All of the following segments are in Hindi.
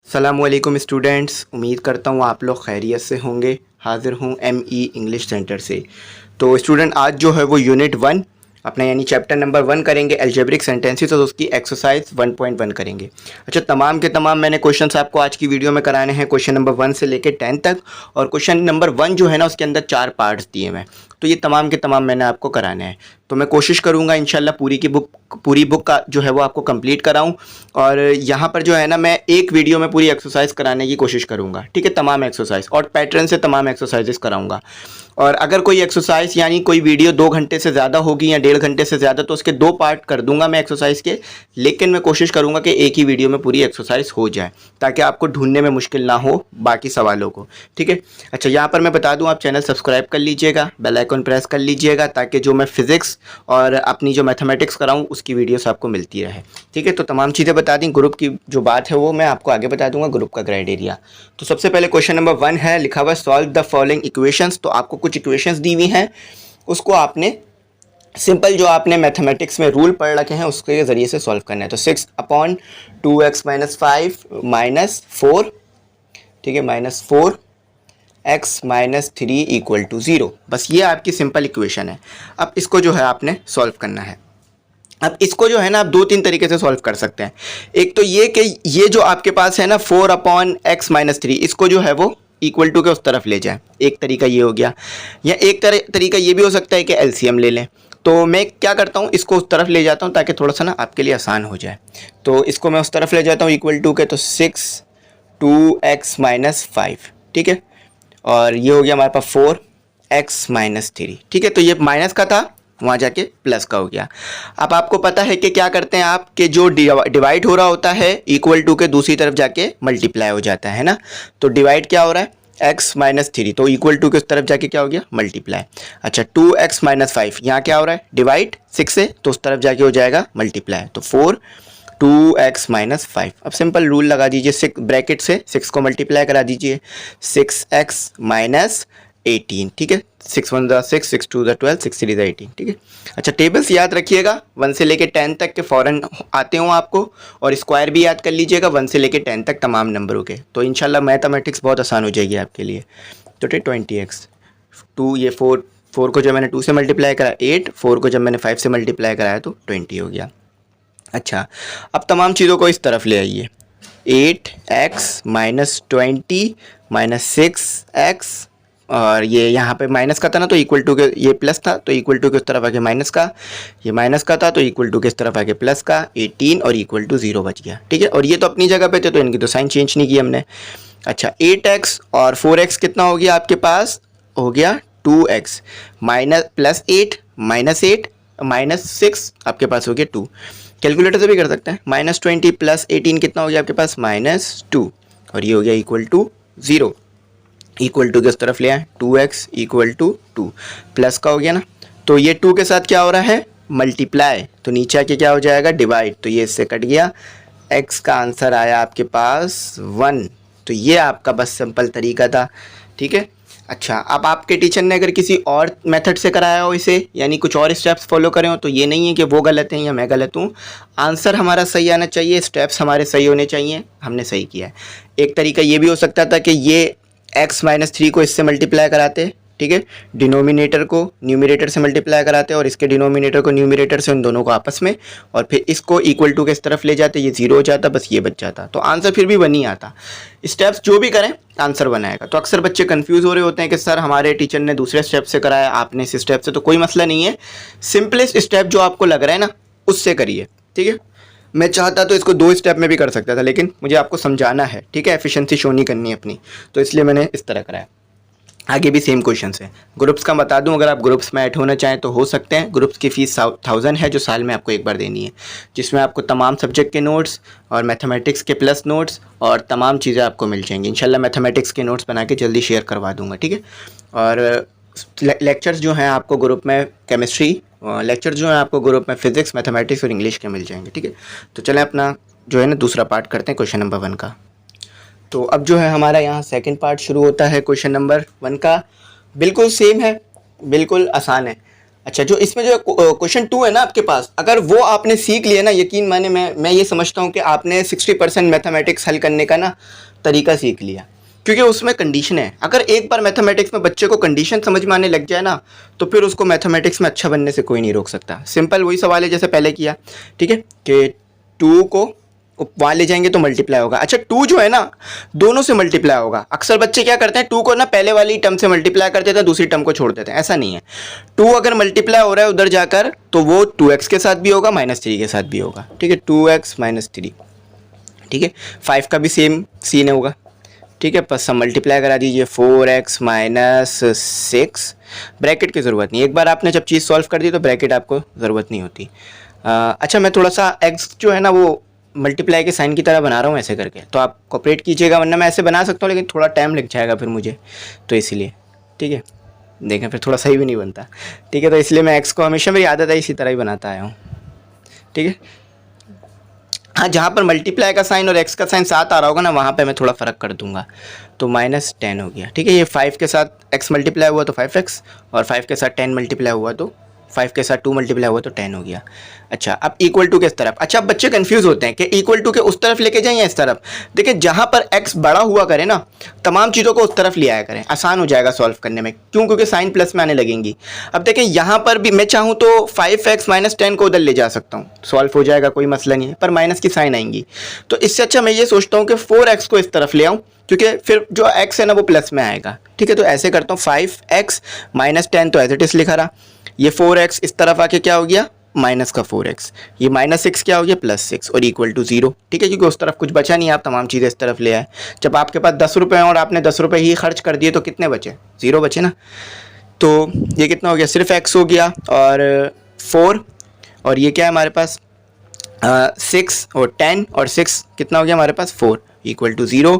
अस्सलामुअलैकुम स्टूडेंट्स, उम्मीद करता हूँ आप लोग खैरियत से होंगे। हाज़िर हूँ ME इंग्लिश सेंटर से। तो स्टूडेंट आज जो है वो यूनिट 1 अपना यानी चैप्टर नंबर 1 करेंगे अलजेब्रिक सेंटेंसेस और उसकी एक्सरसाइज 1.1 करेंगे। अच्छा, तमाम के तमाम मैंने क्वेश्चंस आपको आज की वीडियो में कराने हैं, क्वेश्चन नंबर 1 से लेकर 10 तक। और क्वेश्चन नंबर 1 जो है ना उसके अंदर 4 पार्ट्स दिए हैं, तो ये तमाम के तमाम मैंने आपको कराने हैं। तो मैं कोशिश करूँगा इंशाल्लाह पूरी बुक का जो है वो आपको कंप्लीट कराऊँ। और यहाँ पर जो है ना मैं एक वीडियो में पूरी एक्सरसाइज कराने की कोशिश करूँगा, ठीक है, तमाम एक्सरसाइज और पैटर्न से तमाम एक्सरसाइजेस कराऊँगा। और अगर कोई एक्सरसाइज यानी कोई वीडियो 2 घंटे से ज़्यादा होगी या 1.5 घंटे से ज़्यादा तो उसके 2 पार्ट कर दूंगा मैं एक्सरसाइज के, लेकिन मैं कोशिश करूँगा कि एक ही वीडियो में पूरी एक्सरसाइज हो जाए ताकि आपको ढूंढने में मुश्किल ना हो बाकी सवालों को, ठीक है। अच्छा, यहाँ पर मैं बता दूँ आप चैनल सब्सक्राइब कर लीजिएगा, बेल आइकन प्रेस कर लीजिएगा ताकि जो मैं फिज़िक्स और अपनी जो मैथमेटिक्स कराऊँ उसकी वीडियोस आपको मिलती रहे, ठीक है। तो तमाम चीज़ें बता दी, ग्रुप की जो बात है वो मैं आपको आगे बता दूंगा, ग्रुप का क्राइटेरिया। तो सबसे पहले क्वेश्चन नंबर 1 है, लिखा हुआ सॉल्व द फॉलोइंग इक्वेशंस। तो आपको कुछ इक्वेशंस दी हुई हैं, उसको आपने सिंपल जो आपने मैथमेटिक्स में रूल पढ़ रखे हैं उसके ज़रिए से सॉल्व करना है। तो 6/2x - 5 - 4, ठीक है, -4x - 3 = 0। बस ये आपकी सिंपल इक्वेशन है। अब इसको जो है आपने सॉल्व करना है। अब इसको जो है ना आप 2-3 तरीके से सॉल्व कर सकते हैं। एक तो ये कि ये जो आपके पास है ना 4/x - 3, इसको जो है वो इक्वल टू के उस तरफ ले जाएं, एक तरीका ये हो गया। या एक तरीका ये भी हो सकता है कि एलसीएम ले लें। तो मैं क्या करता हूँ, इसको उस तरफ ले जाता हूँ ताकि थोड़ा सा ना आपके लिए आसान हो जाए। तो इसको मैं उस तरफ ले जाता हूँ इक्वल टू के, तो 6/2x - 5, ठीक है। और ये हो गया हमारे पास 4x - 3, ठीक है। तो ये माइनस का था, वहाँ जाके प्लस का हो गया। अब आपको पता है कि क्या करते हैं आप कि जो डिवाइड हो रहा होता है इक्वल टू के दूसरी तरफ जाके मल्टीप्लाई हो जाता है ना। तो डिवाइड क्या हो रहा है, x - 3, तो इक्वल टू के उस तरफ जाके क्या हो गया, मल्टीप्लाई। अच्छा, 2x - 5, यहाँ क्या हो रहा है, डिवाइड 6 से, तो उस तरफ जाके हो जाएगा मल्टीप्लाई। तो 2x - 5। अब सिंपल रूल लगा दीजिए, 6 ब्रैकेट से 6 को मल्टीप्लाई करा दीजिए, 6x - 18, ठीक है। 6 1 = 6, 6 2 = 12, 6 3 = 18, ठीक है। अच्छा, टेबल्स याद रखिएगा 1 से लेके 10 तक के फ़ौरन आते हों आपको, और स्क्वायर भी याद कर लीजिएगा 1 से लेके 10 तक तमाम नंबरों के। तो इंशाल्लाह मैथमेटिक्स बहुत आसान हो जाएगी आपके लिए। तो 20x 2, ये 4 को जब मैंने 2 से मल्टीप्लाई करा 8, 4 को जब मैंने 5 से मल्टीप्लाई कराया तो 20 हो गया। अच्छा, अब तमाम चीज़ों को इस तरफ ले आइए, 8x - 20 - 6x, और ये यहाँ पे माइनस का था ना तो इक्वल टू के, ये प्लस था तो इक्वल टू के उस तरफ आके माइनस का, ये माइनस का था तो इक्वल टू के इस तरफ आके प्लस का, 18 और इक्वल टू 0 बच गया, ठीक है। और ये तो अपनी जगह पे थे तो इनकी तो साइन चेंज नहीं की हमने। अच्छा, 8x और 4x कितना हो गया आपके पास, हो गया 2x, माइनस प्लस 8 -8 -6 आपके पास हो गया 2। कैलकुलेटर से भी कर सकते हैं, -20 + 18 कितना हो गया आपके पास, -2, और ये हो गया इक्वल टू 0। इक्वल टू के उस तरफ ले आए, 2x = 2, प्लस का हो गया ना, तो ये 2 के साथ क्या हो रहा है, मल्टीप्लाई, तो नीचे आके क्या हो जाएगा, डिवाइड, तो ये इससे कट गया, x का आंसर आया आपके पास 1। तो ये आपका बस सिंपल तरीका था, ठीक है। अच्छा, अब आपके टीचर ने अगर किसी और मेथड से कराया हो इसे, यानी कुछ और स्टेप्स फॉलो करे हो, तो ये नहीं है कि वो गलत हैं या मैं गलत हूँ, आंसर हमारा सही आना चाहिए, स्टेप्स हमारे सही होने चाहिए, हमने सही किया है। एक तरीका ये भी हो सकता था कि ये x - 3 को इससे मल्टीप्लाई कराते, ठीक है, डिनोमिनेटर को न्यूमरेटर से मल्टीप्लाई कराते और इसके डिनोमिनेटर को न्यूमरेटर से, उन दोनों को आपस में, और फिर इसको इक्वल टू के इस तरफ ले जाते, ये 0 हो जाता, बस ये बच जाता, तो आंसर फिर भी 1 ही आता। स्टेप्स जो भी करें आंसर बनाएगा। तो अक्सर बच्चे कंफ्यूज हो रहे होते हैं कि सर हमारे टीचर ने दूसरे स्टेप से कराया, आपने इस स्टेप से, तो कोई मसला नहीं है, सिंपलेस्ट स्टेप जो आपको लग रहा है ना उससे करिए, ठीक है। मैं चाहता तो इसको 2 स्टेप में भी कर सकता था, लेकिन मुझे आपको समझाना है, ठीक है, एफिशिएंसी शो नहीं करनी है अपनी, तो इसलिए मैंने इस तरह कराया। आगे भी सेम क्वेश्चन है। ग्रुप्स का बता दूं, अगर आप ग्रुप्स में ऐड होना चाहें तो हो सकते हैं। ग्रुप्स की फ़ीस 1000 है जो साल में आपको एक बार देनी है, जिसमें आपको तमाम सब्जेक्ट के नोट्स और मैथमेटिक्स के प्लस नोट्स और तमाम चीज़ें आपको मिल जाएंगी। इंशाल्लाह मैथमेटिक्स के नोट्स बना के जल्दी शेयर करवा दूँगा, ठीक है। और लेक्चर्स जो हैं आपको ग्रुप में केमिस्ट्री, लेक्चर्स जो हैं आपको ग्रुप में फिज़िक्स, मैथमेटिक्स और इंग्लिश के मिल जाएंगे, ठीक है। तो चलें अपना जो है ना दूसरा पार्ट करते हैं क्वेश्चन नंबर 1 का। तो अब जो है हमारा यहाँ सेकंड पार्ट शुरू होता है क्वेश्चन नंबर 1 का। बिल्कुल सेम है, बिल्कुल आसान है। अच्छा, जो इसमें जो क्वेश्चन 2 है ना आपके पास, अगर वो आपने सीख लिया ना, यकीन माने मैं ये समझता हूँ कि आपने 60% मैथमेटिक्स हल करने का ना तरीका सीख लिया, क्योंकि उसमें कंडीशन है। अगर एक बार मैथमेटिक्स में बच्चे को कंडीशन समझ में आने लग जाए ना, तो फिर उसको मैथमेटिक्स में अच्छा बनने से कोई नहीं रोक सकता। सिंपल वही सवाल है जैसे पहले किया, ठीक है, कि 2 को वहाँ ले जाएंगे तो मल्टीप्लाई होगा। अच्छा, 2 जो है ना दोनों से मल्टीप्लाई होगा। अक्सर बच्चे क्या करते हैं, 2 को ना पहले वाली टर्म से मल्टीप्लाई कर देते हैं, दूसरी टर्म को छोड़ देते हैं। ऐसा नहीं है, 2 अगर मल्टीप्लाई हो रहा है उधर जाकर तो वो 2x के साथ भी होगा, -3 के साथ भी होगा, ठीक है, 2x - 3, ठीक है। 5 का भी सेम सीन होगा, ठीक है, बस सब मल्टीप्लाई करा दीजिए, 4x - 6, ब्रैकेट की ज़रूरत नहीं, एक बार आपने जब चीज़ सॉल्व कर दी तो ब्रैकेट आपको ज़रूरत नहीं होती। अच्छा, मैं थोड़ा सा x जो है ना वो मल्टीप्लाई के साइन की तरह बना रहा हूँ ऐसे करके, तो आप कोऑपरेट कीजिएगा, वरना मैं ऐसे बना सकता हूँ लेकिन थोड़ा टाइम लग जाएगा फिर मुझे, तो इसलिए, ठीक है, देखें फिर थोड़ा सही भी नहीं बनता, ठीक है। तो इसलिए मैं x को हमेशा, मेरी आदत है इसी तरह ही बनाता आया हूँ, ठीक है। हाँ, जहाँ पर मल्टीप्लाई का साइन और x का साइन साथ आ रहा होगा ना, वहाँ पे मैं थोड़ा फ़र्क कर दूंगा, तो -10 हो गया, ठीक है। ये 5 के साथ x मल्टीप्लाई हुआ तो 5x, और 5 के साथ 10 मल्टीप्लाई हुआ तो 5 के साथ 2 मल्टीप्लाई हुआ तो 10 हो गया। अच्छा, अब इक्वल टू किस तरफ, अच्छा अब बच्चे कंफ्यूज होते हैं कि इक्वल टू के उस तरफ लेके जाएं या इस तरफ। देखिए, जहाँ पर x बड़ा हुआ करे ना, तमाम चीज़ों को उस तरफ ले आया करें, आसान हो जाएगा सॉल्व करने में, क्यों, क्योंकि साइन प्लस में आने लगेंगी। अब देखें, यहाँ पर भी मैं चाहूँ तो 5x - 10 को उधर ले जा सकता हूँ, सॉल्व हो जाएगा, कोई मसला नहीं है, पर माइनस की साइन आएंगी। तो इससे अच्छा मैं ये सोचता हूँ कि 4x को इस तरफ ले आऊँ, क्योंकि फिर जो x है ना वो प्लस में आएगा, ठीक है। तो ऐसे करता हूँ, 5x - 10 तो एज इट इज लिखा रहा, ये 4x इस तरफ आके क्या हो गया, माइनस का 4x, ये -6 क्या हो गया, +6, और इक्वल टू 0, ठीक है, क्योंकि उस तरफ कुछ बचा नहीं, आप तमाम चीज़ें इस तरफ ले आए। जब आपके पास 10 रुपये हैं और आपने 10 रुपये ही खर्च कर दिए तो कितने बचे, 0 बचे ना। तो ये कितना हो गया, सिर्फ x हो गया और 4, और ये क्या है हमारे पास 6 और 10 और 6 कितना हो गया हमारे पास 4, इक्वल टू 0।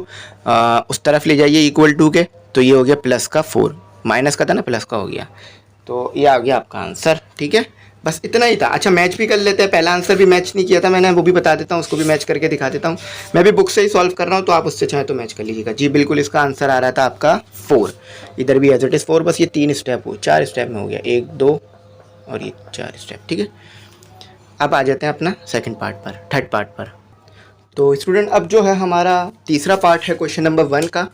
उस तरफ ले जाइए इक्वल टू के, तो ये हो गया प्लस का 4, माइनस का था ना, प्लस का हो गया, तो ये आ गया आपका आंसर, ठीक है। बस इतना ही था। अच्छा, मैच भी कर लेते हैं, पहला आंसर भी मैच नहीं किया था मैंने, वो भी बता देता हूँ, उसको भी मैच करके दिखा देता हूँ। मैं भी बुक से ही सॉल्व कर रहा हूँ, तो आप उससे चाहें तो मैच कर लीजिएगा। जी बिल्कुल, इसका आंसर आ रहा था आपका 4, इधर भी एज इट इज़ 4, बस ये 3 स्टेप हो, 4 स्टेप में हो गया, 1 2 और ये 4 स्टेप, ठीक है। अब आ जाते हैं अपना सेकंड पार्ट पर, थर्ड पार्ट पर। तो स्टूडेंट, अब जो है हमारा तीसरा पार्ट है क्वेश्चन नंबर 1 का,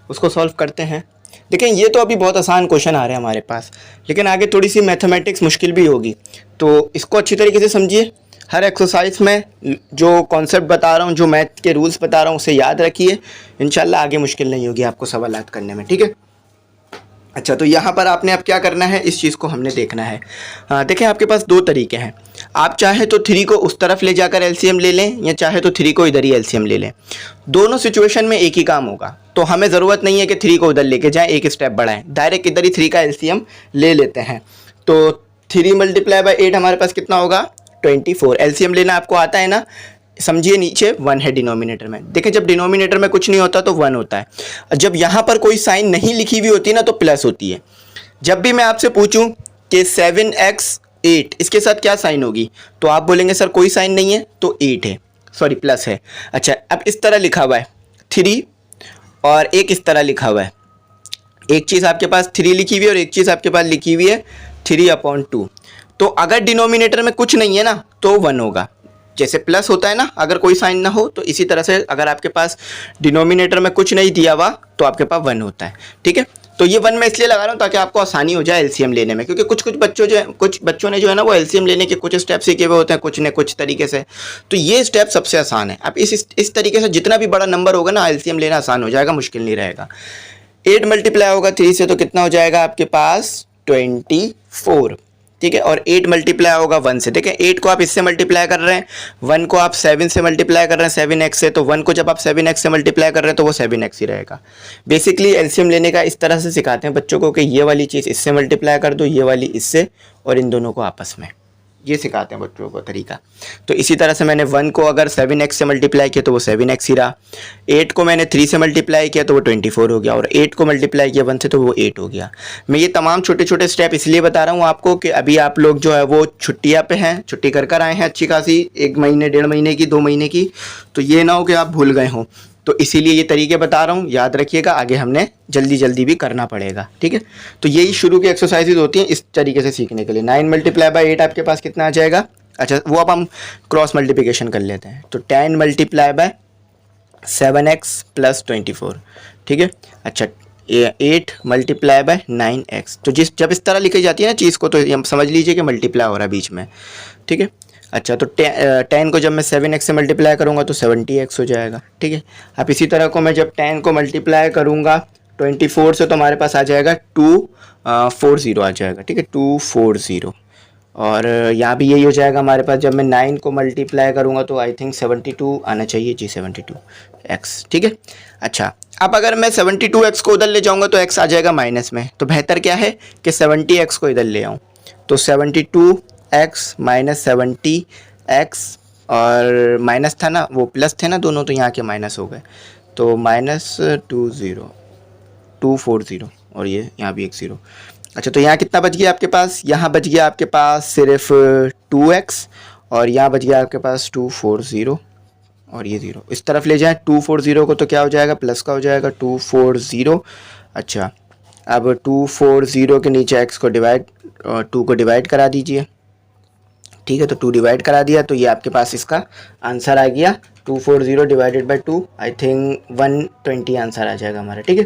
उसको सॉल्व करते हैं। देखें, ये तो अभी बहुत आसान क्वेश्चन आ रहे हैं हमारे पास, लेकिन आगे थोड़ी सी मैथमेटिक्स मुश्किल भी होगी, तो इसको अच्छी तरीके से समझिए। हर एक्सरसाइज में जो कॉन्सेप्ट बता रहा हूँ, जो मैथ के रूल्स बता रहा हूँ, उसे याद रखिए, इंशाल्लाह आगे मुश्किल नहीं होगी आपको सवालात करने में, ठीक है। अच्छा, तो यहाँ पर आपने अब क्या करना है, इस चीज़ को हमने देखना है। देखें, आपके पास 2 तरीके हैं, आप चाहे तो 3 को उस तरफ ले जाकर एलसीएम ले लें, या चाहे तो 3 को इधर ही एलसीएम ले लें। दोनों सिचुएशन में एक ही काम होगा, तो हमें ज़रूरत नहीं है कि 3 को उधर लेके जाएं, एक स्टेप बढ़ाएं, डायरेक्ट इधर ही 3 का एलसीएम ले लेते हैं। तो 3 × 8 हमारे पास कितना होगा, 24। एलसीएम लेना आपको आता है ना, समझिए नीचे 1 है डिनोमिनेटर में। देखिए, जब डिनोमिनेटर में कुछ नहीं होता तो 1 होता है, जब यहाँ पर कोई साइन नहीं लिखी हुई होती ना तो प्लस होती है। जब भी मैं आपसे पूछूं कि 7x 8 इसके साथ क्या साइन होगी, तो आप बोलेंगे सर कोई साइन नहीं है, तो 8 है, सॉरी प्लस है। अच्छा, अब इस तरह लिखा हुआ है 3 और एक इस तरह लिखा हुआ है, एक चीज़ आपके पास 3 लिखी हुई है और एक चीज़ आपके पास लिखी हुई है 3/2। तो अगर डिनोमिनेटर में कुछ नहीं है ना तो 1 होगा, जैसे प्लस होता है ना अगर कोई साइन ना हो, तो इसी तरह से अगर आपके पास डिनोमिनेटर में कुछ नहीं दिया हुआ तो आपके पास 1 होता है, ठीक है। तो ये 1 मैं इसलिए लगा रहा हूँ ताकि आपको आसानी हो जाए एलसीएम लेने में, क्योंकि कुछ बच्चों ने जो है ना वो एलसीएम लेने के कुछ स्टेप सीखे हुए होते हैं, कुछ ने कुछ तरीके से, तो ये स्टेप सबसे आसान है। अब इस तरीके से जितना भी बड़ा नंबर होगा ना एलसीएम लेना आसान हो जाएगा, मुश्किल नहीं रहेगा। 8 मल्टीप्लाई होगा 3 से तो कितना हो जाएगा आपके पास 24, ठीक है, और 8 मल्टीप्लाई होगा 1 से। देखिए, 8 को आप इससे मल्टीप्लाई कर रहे हैं, 1 को आप 7 से मल्टीप्लाई कर रहे हैं 7x से, तो 1 को जब आप 7x से मल्टीप्लाई कर रहे हैं तो वो 7x ही रहेगा। बेसिकली एलसीएम लेने का इस तरह से सिखाते हैं बच्चों को कि ये वाली चीज़ इससे मल्टीप्लाई कर दो, ये वाली इससे, और इन दोनों को आपस में, ये सिखाते हैं बच्चों को तरीका। तो इसी तरह से मैंने 1 को अगर 7x से मल्टीप्लाई किया तो वो 7x ही रहा, 8 को मैंने 3 से मल्टीप्लाई किया तो वो 24 हो गया, और 8 को मल्टीप्लाई किया 1 से तो वो 8 हो गया। मैं ये तमाम छोटे छोटे स्टेप इसलिए बता रहा हूँ आपको कि अभी आप लोग जो है वो छुट्टियाँ पे हैं, छुट्टी कर आए हैं अच्छी खासी, 1 महीने 1.5 महीने की, 2 महीने की, तो ये ना हो कि आप भूल गए हों। तो इसीलिए ये तरीके बता रहा हूँ, याद रखिएगा, आगे हमने जल्दी जल्दी भी करना पड़ेगा, ठीक है। तो यही शुरू की एक्सरसाइजेज होती हैं इस तरीके से सीखने के लिए। 9 मल्टीप्लाई बाई 8 आपके पास कितना आ जाएगा? अच्छा, वो अब हम क्रॉस मल्टीप्लिकेशन कर लेते हैं। तो 10 मल्टीप्लाई बाय 7x प्लस 24, ठीक है। अच्छा, 8 मल्टीप्लाई बाय 9x। तो जब इस तरह लिखी जाती है ना चीज़ को, तो ये समझ लीजिए कि मल्टीप्लाई हो रहा है बीच में, ठीक है। अच्छा, तो 10 को जब मैं 7x से मल्टीप्लाई करूँगा तो 70x हो जाएगा, ठीक है। अब इसी तरह को मैं जब 10 को मल्टीप्लाई करूँगा 24 से, तो हमारे पास आ जाएगा 240 आ जाएगा, ठीक है, 240। और यहाँ भी यही हो जाएगा हमारे पास। जब मैं 9 को मल्टीप्लाई करूँगा तो आई थिंक 72 आना चाहिए जी, 72x, ठीक है। अच्छा, अब अगर मैं 72x को उधर ले जाऊँगा तो x आ जाएगा माइनस में, तो बेहतर क्या है कि 70x को इधर ले आऊँ। तो 72x माइनस 70x, और माइनस था ना, वो प्लस थे ना दोनों, तो यहाँ के माइनस हो गए, तो माइनस 240, और ये यहाँ भी एक 0। अच्छा, तो यहाँ कितना बच गया आपके पास? यहाँ बच गया आपके पास सिर्फ 2x, और यहाँ बच गया आपके पास 240, और ये 0 इस तरफ ले जाएं 240 को, तो क्या हो जाएगा? प्लस का हो जाएगा 240। अच्छा, अब 240 के नीचे x को डिवाइड, 2 को डिवाइड करा दीजिए, ठीक है। तो 2 डिवाइड करा दिया, तो ये आपके पास इसका आंसर आ गया 240 divided by 2, I think 120 answer आ जाएगा हमारा, ठीक है।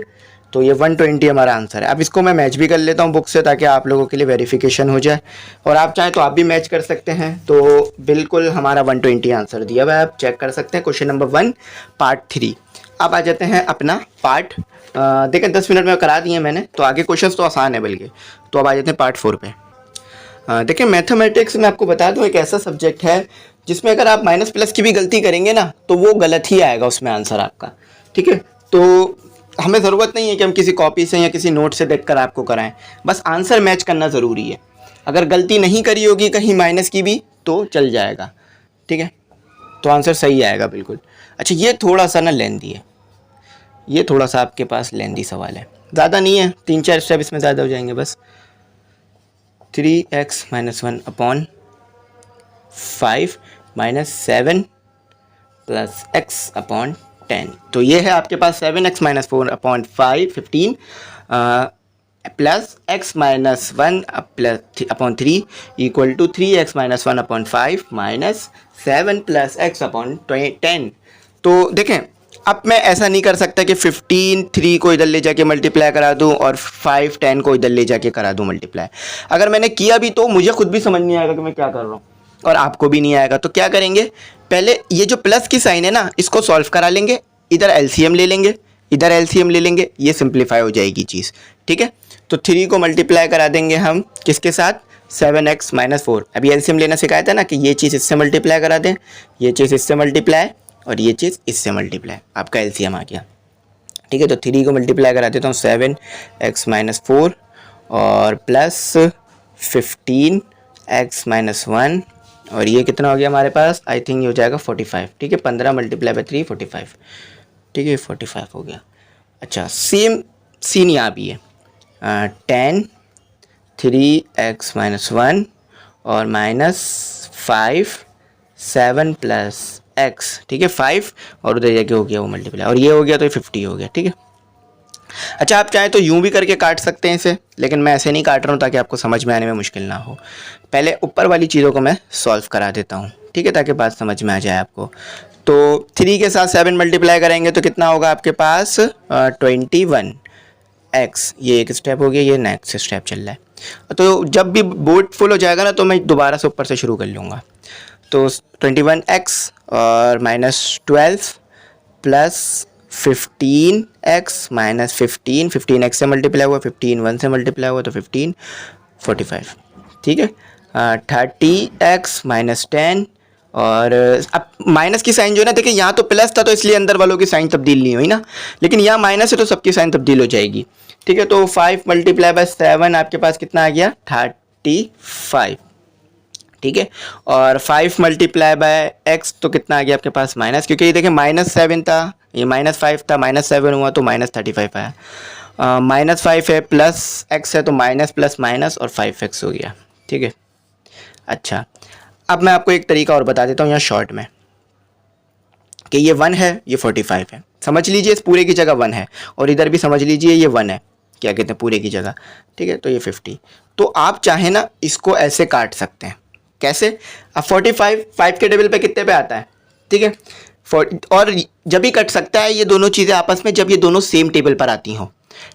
तो ये 120 हमारा आंसर है। अब इसको मैं मैच भी कर लेता हूँ बुक से, ताकि आप लोगों के लिए वेरिफिकेशन हो जाए, और आप चाहें तो आप भी मैच कर सकते हैं। तो बिल्कुल हमारा 120 आंसर दिया हुआ है, आप चेक कर सकते हैं। Question number 1 part 3। अब आ जाते हैं अपना पार्ट, देखें 10 मिनट में करा दिए मैंने, तो आगे क्वेश्चन तो आसान है बल्कि। तो अब आ जाते हैं पार्ट 4 पे। देखिए, मैथमेटिक्स में आपको बता दूं एक ऐसा सब्जेक्ट है जिसमें अगर आप माइनस प्लस की भी गलती करेंगे ना, तो वो गलत ही आएगा उसमें आंसर आपका, ठीक है। तो हमें ज़रूरत नहीं है कि हम किसी कॉपी से या किसी नोट से देखकर आपको कराएं, बस आंसर मैच करना ज़रूरी है। अगर गलती नहीं करी होगी कहीं माइनस की भी तो चल जाएगा, ठीक है, तो आंसर सही आएगा बिल्कुल। अच्छा, ये थोड़ा सा ना लेंदी है, ये थोड़ा सा आपके पास लेंदी सवाल है, ज़्यादा नहीं है, 3-4 स्टेप इसमें ज़्यादा हो जाएंगे बस। 3x minus 1 upon 5 minus 7 plus x upon 10। तो ये है आपके पास 7x minus 4 upon 5 15 plus x minus 1 plus upon 3 equal to 3x minus 1 upon 5 minus 7 plus x upon 10। तो देखें, अब मैं ऐसा नहीं कर सकता कि 15 3 को इधर ले जाके मल्टीप्लाई करा दूं और 5 10 को इधर ले जाके करा दूं मल्टीप्लाई। अगर मैंने किया भी तो मुझे खुद भी समझ नहीं आएगा कि मैं क्या कर रहा हूँ, और आपको भी नहीं आएगा। तो क्या करेंगे, पहले ये जो प्लस की साइन है ना, इसको सॉल्व करा लेंगे, इधर एलसीएम ले लेंगे, इधर एलसीएम ले लेंगे, ये सिंप्लीफाई हो जाएगी चीज़, ठीक है। तो 3 को मल्टीप्लाई करा देंगे हम किसके साथ? 7x minus 4। अभी एलसीएम लेना सिखाया था ना कि ये चीज़ इससे मल्टीप्लाई करा दें, ये चीज़ इससे मल्टीप्लाई, और ये चीज़ इससे मल्टीप्लाई, आपका एलसीएम आ गया, ठीक है। तो 3 को मल्टीप्लाई करा देता हूँ 7x माइनस 4 और प्लस 15x माइनस 1, और ये कितना हो गया हमारे पास? आई थिंक ये हो जाएगा 45, ठीक है। 15 मल्टीप्लाई बाई 3 45, ठीक है, 45 हो गया। अच्छा, सेम सीन यहाँ भी है, 10 3x माइनस 1 और माइनस 5 7 प्लस x, ठीक है, 5, और उधर जाके हो गया वो मल्टीप्लाई, और ये हो गया तो ये 50 हो गया, ठीक है। अच्छा, आप चाहें तो यूं भी करके काट सकते हैं इसे, लेकिन मैं ऐसे नहीं काट रहा हूँ ताकि आपको समझ में आने में मुश्किल ना हो। पहले ऊपर वाली चीज़ों को मैं सॉल्व करा देता हूँ, ठीक है, ताकि बात समझ में आ जाए आपको। तो 3 के साथ 7 मल्टीप्लाई करेंगे तो कितना होगा आपके पास? 21x। ये एक स्टेप हो गया, ये नेक्स्ट स्टेप चल रहा है। तो जब भी बोर्ड फुल हो जाएगा ना, तो मैं दोबारा से ऊपर से शुरू कर लूँगा। तो 21x और minus 12 plus 15x minus 15x से मल्टीप्लाई हुआ, 15 1 से मल्टीप्लाई हुआ, तो 15 45, ठीक है। 30x माइनस 10, और अब माइनस की साइन जो है ना, देखिए यहाँ तो प्लस था तो इसलिए अंदर वालों की साइन तब्दील नहीं हुई ना, लेकिन यहाँ माइनस है तो सबकी साइन तब्दील हो जाएगी, ठीक है। तो 5 मल्टीप्लाई बाय 7 आपके पास कितना आ गया? 35, ठीक है। और 5 मल्टीप्लाई बाय x तो कितना आ गया आपके पास? माइनस, क्योंकि ये देखिए माइनस 7 था, ये माइनस 5 था, माइनस 7 हुआ तो माइनस 35 आया। माइनस 5 है प्लस x है तो माइनस प्लस माइनस और 5x हो गया, ठीक है। अच्छा, अब मैं आपको एक तरीका और बता देता हूँ यहाँ शॉर्ट में, कि ये 1 है, ये 45 है, समझ लीजिए इस पूरे की जगह 1 है, और इधर भी समझ लीजिए ये 1 है, क्या कहते हैं, पूरे की जगह, ठीक है। तो ये 50। तो आप चाहे ना इसको ऐसे काट सकते हैं, कैसे? अब 45 5 के टेबल पे कितने पे आता है, ठीक है। और जब भी कट सकता है ये दोनों चीज़ें आपस में, जब ये दोनों सेम टेबल पर आती हों,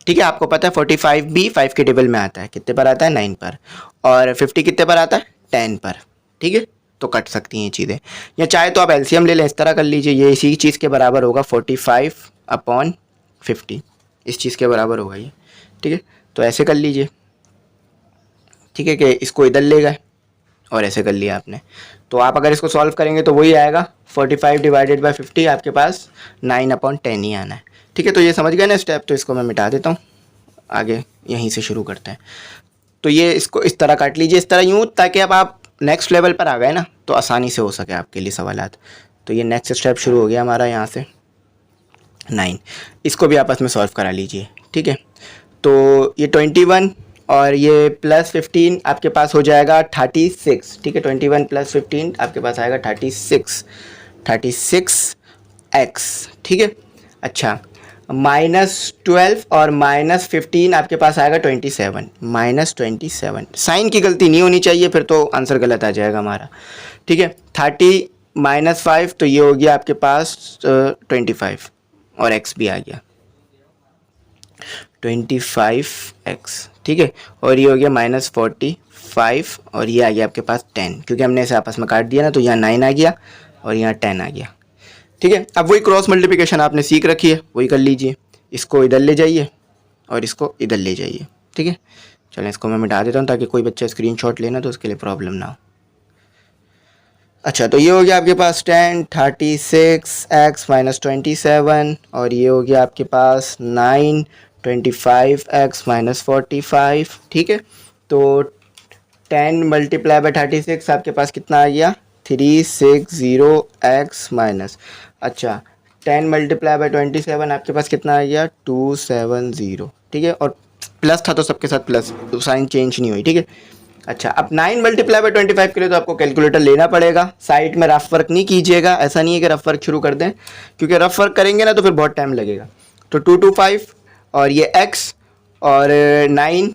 ठीक है। आपको पता है 45 भी 5 के टेबल में आता है, कितने पर आता है, 9 पर, और 50 कितने पर आता है, 10 पर, ठीक है। तो कट सकती हैं ये चीज़ें, या चाहे तो आप एलसीएम ले लें, इस तरह कर लीजिए, ये इसी चीज़ के बराबर होगा 45/50, इस चीज़ के बराबर होगा ये, ठीक है। तो ऐसे कर लीजिए, ठीक है, कि इसको इधर ले गए और ऐसे कर लिया आपने। तो आप अगर इसको सॉल्व करेंगे तो वही आएगा 45 डिवाइडेड बाई 50, आपके पास 9/10 ही आना है, ठीक है। तो ये समझ गए ना स्टेप, तो इसको मैं मिटा देता हूँ, आगे यहीं से शुरू करते हैं। तो ये इसको इस तरह काट लीजिए, इस तरह यूँ, ताकि अब आप नेक्स्ट लेवल पर आ गए ना तो आसानी से हो सके आपके लिए सवालात। तो ये नेक्स्ट स्टेप शुरू हो गया हमारा यहाँ से 9, इसको भी आपस में सॉल्व करा लीजिए, ठीक है। तो ये 21 और ये प्लस 15 आपके पास हो जाएगा 36, ठीक है। 21 + 15 आपके पास आएगा 36x, ठीक है। अच्छा, -12 और -15 आपके पास आएगा 27, -27। साइन की गलती नहीं होनी चाहिए, फिर तो आंसर गलत आ जाएगा हमारा, ठीक है। 30 - 5 तो ये हो गया आपके पास 25, और x भी आ गया 25x, ठीक है। और ये हो गया -45, और ये आ गया आपके पास 10, क्योंकि हमने इसे आपस में काट दिया ना, तो यहाँ 9 आ गया और यहाँ 10 आ गया, ठीक है। अब वही क्रॉस मल्टीप्लिकेशन आपने सीख रखी है, वही कर लीजिए, इसको इधर ले जाइए और इसको इधर ले जाइए, ठीक है। चलें इसको मैं मिटा देता हूँ ताकि कोई बच्चा स्क्रीनशॉट लेना तो उसके लिए प्रॉब्लम ना हो। अच्छा, तो ये हो गया आपके पास 10, 36x - 27, और ये हो गया आपके पास 9, 25x - 45, ठीक है। तो 10 × 36 आपके पास कितना आ गया, 360x माइनस, अच्छा 10 × 27 आपके पास कितना आ गया, 270, ठीक है। और प्लस था तो सबके साथ प्लस, तो साइन चेंज नहीं हुई, ठीक है। अच्छा, अब 9 × 25 के लिए तो आपको कैलकुलेटर लेना पड़ेगा, साइड में रफ वर्क नहीं कीजिएगा, ऐसा नहीं है कि रफ वर्क शुरू कर दें, क्योंकि रफ वर्क करेंगे ना तो फिर बहुत टाइम लगेगा। तो 225 और ये x और 9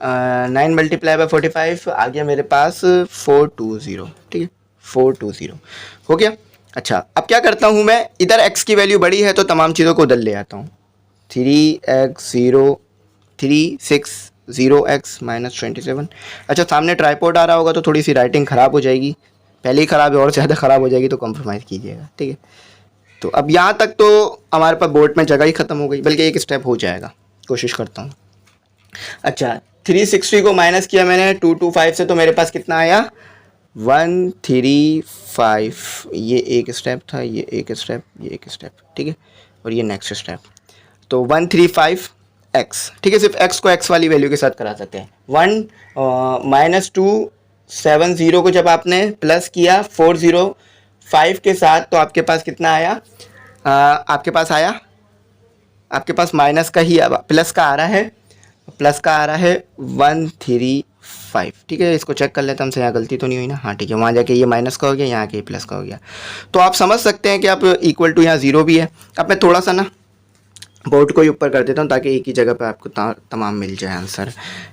× 45 आ गया मेरे पास 420, ठीक है, 420 हो गया। अच्छा, अब क्या करता हूँ मैं, इधर x की वैल्यू बड़ी है तो तमाम चीज़ों को उधर ले आता हूँ, 360x - 27। अच्छा, सामने ट्राइपॉड आ रहा होगा तो थोड़ी सी राइटिंग ख़राब हो जाएगी, पहले ही ख़राब है और ज़्यादा ख़राब हो जाएगी, तो कॉम्प्रोमाइज़ कीजिएगा, ठीक है। तो अब यहाँ तक तो हमारे पास बोर्ड में जगह ही ख़त्म हो गई, बल्कि एक स्टेप हो जाएगा, कोशिश करता हूँ। अच्छा, 360 को माइनस किया मैंने 225 से, तो मेरे पास कितना आया, 135। ये एक स्टेप था, ये एक स्टेप, ये एक स्टेप, ठीक है। और ये नेक्स्ट स्टेप, तो 135x, ठीक है। सिर्फ x को x वाली वैल्यू के साथ करा सकते हैं। 270 को जब आपने प्लस किया 405 के साथ, तो आपके पास कितना आया, आपके पास माइनस का ही, प्लस का आ रहा है, 135, ठीक है। इसको चेक कर लेते हैं हमसे, यहाँ गलती तो नहीं हुई ना, हाँ ठीक है। वहाँ जाके ये माइनस का हो गया, यहाँ के प्लस का हो गया। तो आप समझ सकते हैं कि आप इक्वल टू यहाँ 0 भी है। अब मैं थोड़ा सा ना बोर्ड को ही ऊपर कर देता हूँ ताकि एक ही जगह पे आपको तमाम मिल जाए आंसर।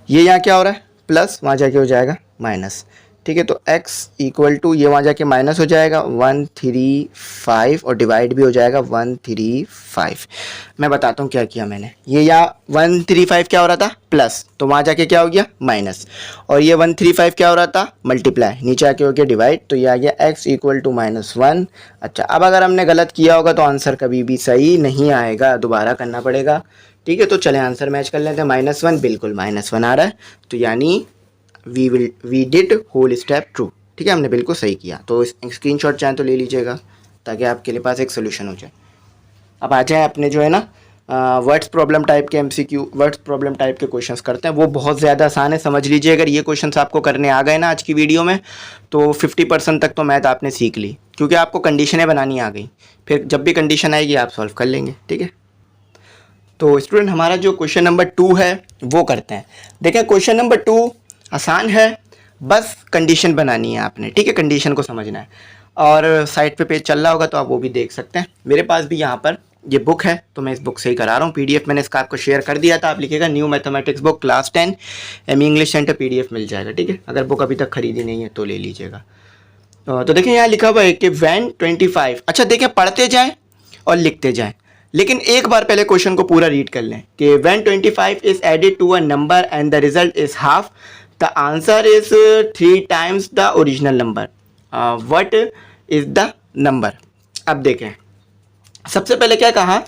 ये यहाँ क्या हो रहा है, प्लस, वहाँ जाके हो जाएगा माइनस, ठीक है। तो x इक्वल टू, ये वहाँ जाके माइनस हो जाएगा 135, और डिवाइड भी हो जाएगा 135। मैं बताता हूँ क्या किया मैंने, ये यहाँ 135 क्या हो रहा था, प्लस, तो वहाँ जाके क्या हो गया, माइनस, और ये 135 क्या हो रहा था, मल्टीप्लाई, नीचे आके हो गया डिवाइड, तो ये आ गया x इक्वल टू -1। अच्छा, अब अगर हमने गलत किया होगा तो आंसर कभी भी सही नहीं आएगा, दोबारा करना पड़ेगा, ठीक है। तो चले आंसर मैच कर लेते हैं, -1, बिल्कुल -1 आ रहा है, तो यानी we did whole step through, ठीक है, हमने बिल्कुल सही किया। तो स्क्रीनशॉट चाहें तो ले लीजिएगा ताकि आपके लिए पास एक सोल्यूशन हो जाए। अब आ जाए अपने जो है ना वर्ड्स प्रॉब्लम टाइप के MCQ, वर्ड्स प्रॉब्लम टाइप के क्वेश्चंस करते हैं। वो बहुत ज़्यादा आसान है, समझ लीजिए। अगर ये क्वेश्चंस आपको करने आ गए ना आज की वीडियो में, तो 50% तक तो मैथ आपने सीख ली, क्योंकि आपको कंडीशनें बनानी आ गई। फिर जब भी कंडीशन आएगी आप सॉल्व कर लेंगे, ठीक है। तो स्टूडेंट, हमारा जो क्वेश्चन नंबर 2 है वो करते हैं। देखें, क्वेश्चन नंबर 2 आसान है, बस कंडीशन बनानी है आपने, ठीक है, कंडीशन को समझना है। और साइड पे पेज चल रहा होगा तो आप वो भी देख सकते हैं। मेरे पास भी यहाँ पर ये बुक है तो मैं इस बुक से ही करा रहा हूँ। PDF मैंने इसका आपको शेयर कर दिया था, आप लिखिएगा new mathematics book class 10 ME English centre PDF मिल जाएगा, ठीक है। अगर बुक अभी तक खरीदी नहीं है तो ले लीजिएगा। तो देखें यहाँ लिखा हुआ है कि when 25, अच्छा देखें पढ़ते जाएं और लिखते जाएं, लेकिन एक बार पहले क्वेश्चन को पूरा रीड कर लें कि when 25 is added to a number and the result is half, the answer is 3 times the original number. What is the number? अब देखें सबसे पहले क्या कहा,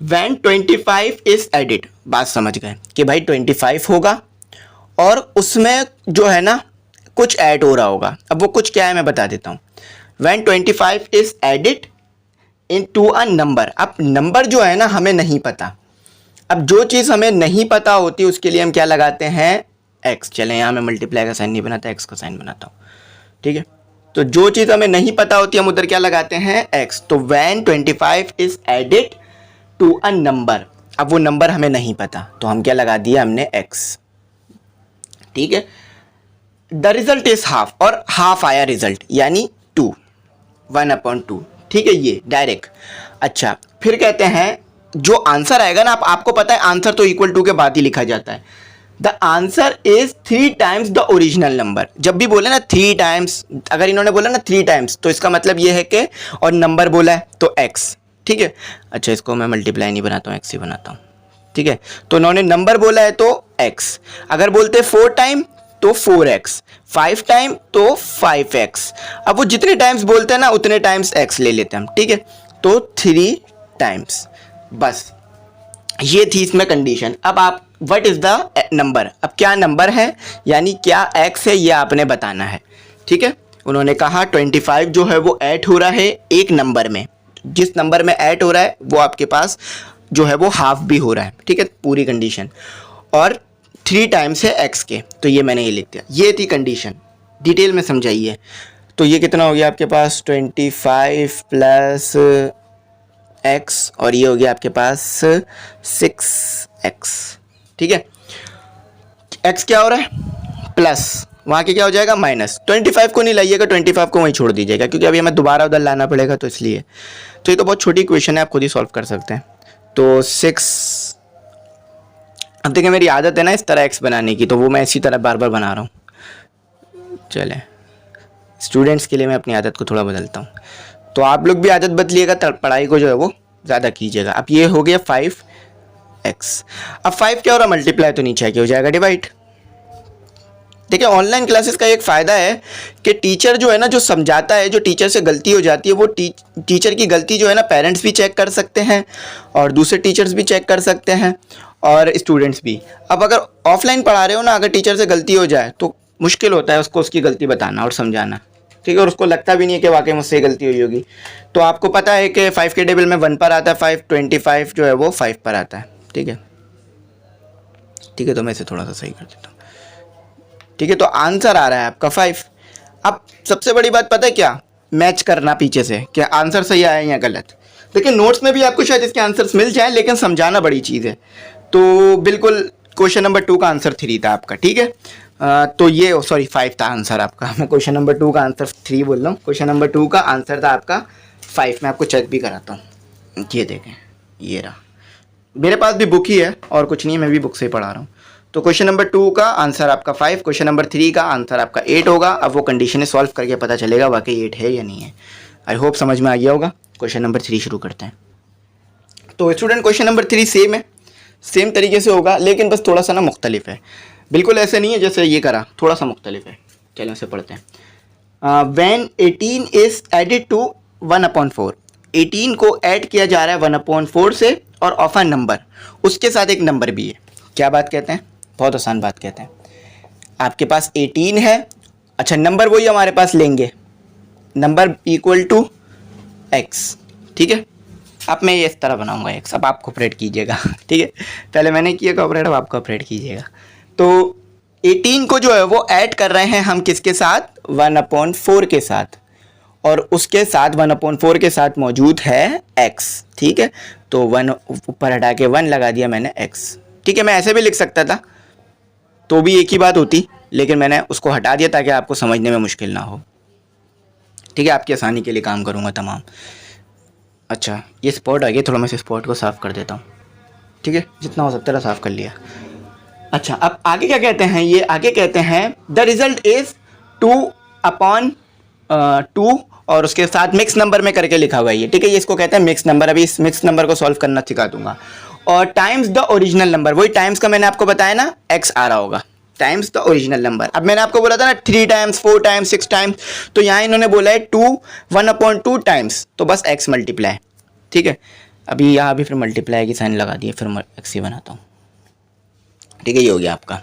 when 25 is added, बात समझ गए कि भाई 25 होगा और उसमें जो है ना कुछ ऐड हो रहा होगा। अब वो कुछ क्या है मैं बता देता हूँ। when 25 is added into a number, अब नंबर जो है ना हमें नहीं पता। अब जो चीज़ हमें नहीं पता होती उसके लिए हम क्या लगाते हैं, x। चलें यहाँ मैं मल्टीप्लाई का साइन नहीं बनाता, x का साइन बनाता हूँ, ठीक है। तो जो चीज़ हमें नहीं पता होती हम उधर क्या लगाते हैं, x। तो when 25 is added to a number, अब वो नंबर हमें नहीं पता तो हम क्या लगा दिया हमने x, ठीक है। द रिजल्ट इज हाफ, और हाफ आया रिजल्ट यानी 2, 1/2, ठीक है, ये डायरेक्ट। अच्छा फिर कहते हैं जो आंसर आएगा ना, आपको पता है आंसर तो इक्वल टू के बाद ही लिखा जाता है। The answer is 3 times the original number. जब भी बोले ना 3 टाइम्स, अगर इन्होंने बोला ना 3 टाइम्स तो इसका मतलब ये है कि, और नंबर बोला है तो x, ठीक है। अच्छा इसको मैं मल्टीप्लाई नहीं बनाता हूँ, x ही बनाता हूँ, ठीक है। तो इन्होंने नंबर बोला है तो x, अगर बोलते 4 टाइम तो 4x, 5 टाइम तो 5x। अब वो जितने टाइम्स बोलते हैं ना उतने टाइम्स x ले लेते हैं हम, ठीक है। तो 3 टाइम्स, बस ये थी इसमें कंडीशन। अब आप व्हाट इज द नंबर, अब क्या नंबर है यानी क्या x है ये आपने बताना है, ठीक है। उन्होंने कहा 25 जो है वो ऐड हो रहा है एक नंबर में, जिस नंबर में ऐड हो रहा है वो आपके पास जो है वो हाफ भी हो रहा है, ठीक है, पूरी कंडीशन, और 3 टाइम्स है x के, तो ये मैंने ये लिख दिया। ये थी कंडीशन, डिटेल में समझाइए। तो ये कितना हो गया आपके पास 25 प्लस x, और ये हो गया आपके पास 6x, ठीक है। x क्या हो रहा है प्लस, वहाँ के क्या हो जाएगा माइनस। 25 को नहीं लाइएगा, 25 को वहीं छोड़ दीजिएगा क्योंकि अभी हमें दोबारा उधर लाना पड़ेगा, तो इसलिए। तो ये तो बहुत छोटी क्वेश्चन है, आप खुद ही सॉल्व कर सकते हैं। तो 6, अब देखिए मेरी आदत है ना इस तरह x बनाने की, तो वो मैं इसी तरह बार बार बना रहा हूँ। चलें स्टूडेंट्स के लिए मैं अपनी आदत को थोड़ा बदलता हूँ, तो आप लोग भी आदत बदलिएगा, पढ़ाई को जो है वो ज़्यादा कीजिएगा। अब ये हो गया 5x, अब 5 क्या हो रहा, मल्टीप्लाई तो नीचे आके हो जाएगा डिवाइड। देखिए ऑनलाइन क्लासेस का एक फ़ायदा है कि टीचर जो है ना जो समझाता है, जो टीचर से गलती हो जाती है वो टीचर की गलती जो है ना पेरेंट्स भी चेक कर सकते हैं और दूसरे टीचर्स भी चेक कर सकते हैं और स्टूडेंट्स भी। अब अगर ऑफलाइन पढ़ा रहे हो ना, अगर टीचर से गलती हो जाए तो मुश्किल होता है उसको उसकी गलती बताना और समझाना, ठीक है, और उसको लगता भी नहीं है कि वाकई मुझसे गलती हुई होगी। तो आपको पता है कि 5 के टेबल में 1 पर आता है 5, 25 जो है वो 5 पर आता है, ठीक है, ठीक है। तो मैं इसे थोड़ा सा सही कर देता हूँ, ठीक है। तो आंसर आ रहा है आपका 5। अब सबसे बड़ी बात पता है क्या, मैच करना पीछे से कि आंसर सही आया या गलत। देखिए नोट्स में भी आपको शायद इसके आंसर्स मिल जाए, लेकिन समझाना बड़ी चीज़ है। तो बिल्कुल क्वेश्चन नंबर 2 का आंसर 3 था आपका, ठीक है। तो ये सॉरी 5 था आंसर आपका, मैं क्वेश्चन नंबर 2 का आंसर 3 बोल रहा हूँ। क्वेश्चन नंबर 2 का आंसर था आपका 5। मैं आपको चेक भी कराता हूँ, ये देखें, ये रहा, मेरे पास भी बुक ही है और कुछ नहीं है, मैं भी बुक से ही पढ़ा रहा हूँ। तो क्वेश्चन नंबर 2 का आंसर आपका 5, क्वेश्चन नंबर 3 का आंसर आपका 8 होगा। अब वो कंडीशन सॉल्व करके पता चलेगा वाकई 8 है या नहीं है। आई होप समझ में आ गया होगा। क्वेश्चन नंबर 3 शुरू करते हैं। तो स्टूडेंट क्वेश्चन नंबर 3 सेम है, सेम तरीके से होगा, लेकिन बस थोड़ा सा ना मुख्तलिफ है। बिल्कुल ऐसे नहीं है जैसे ये करा, थोड़ा सा मुख्तलिफ है। चलो इसे पढ़ते हैं। व्हेन 18 इज एडिड टू 1/4, 18 को ऐड किया जा रहा है 1/4 से और ऑफ अ नंबर, उसके साथ एक नंबर भी है। क्या बात कहते हैं, बहुत आसान बात कहते हैं। आपके पास 18 है, अच्छा नंबर वही हमारे पास लेंगे, नंबर इक्वल टू x, ठीक है। अब मैं ये इस तरह बनाऊंगा x, अब आप कोऑपरेट कीजिएगा, ठीक है। पहले मैंने किया कोऑपरेट, अब आप कोऑपरेट कीजिएगा। तो 18 को जो है वो ऐड कर रहे हैं हम किसके साथ, 1/4 के साथ, और उसके साथ 1/4 के साथ मौजूद है x, ठीक है। तो 1 ऊपर हटा के 1 लगा दिया मैंने x, ठीक है। मैं ऐसे भी लिख सकता था तो भी एक ही बात होती, लेकिन मैंने उसको हटा दिया ताकि आपको समझने में मुश्किल ना हो, ठीक है। आपकी आसानी के लिए काम करूँगा तमाम। अच्छा ये स्पॉट आ गया, थोड़ा मैं इस स्पॉट को साफ़ कर देता हूँ, ठीक है, जितना हो सकता है साफ़ कर लिया। अच्छा अब आगे क्या कहते हैं, ये आगे कहते हैं द रिजल्ट इज 2/2 और उसके साथ मिक्स नंबर में करके लिखा हुआ है ये, ठीक है, ये इसको कहते हैं मिक्स नंबर। अभी इस मिक्स नंबर को सॉल्व करना सिखा दूंगा। और टाइम्स द ओरिजिनल नंबर, वही टाइम्स का मैंने आपको बताया ना, एक्स आ रहा होगा, टाइम्स द ओरिजिनल नंबर। अब मैंने आपको बोला था ना 3 टाइम्स 4 टाइम्स 6 टाइम्स, तो यहाँ इन्होंने बोला है 1/2 टाइम्स, तो बस एक्स मल्टीप्लाई, ठीक है। अभी यहाँ भी फिर मल्टीप्लाई की साइन लगा दिए, फिर एक्स ही बनाता हूँ, ठीक है, ये हो गया आपका।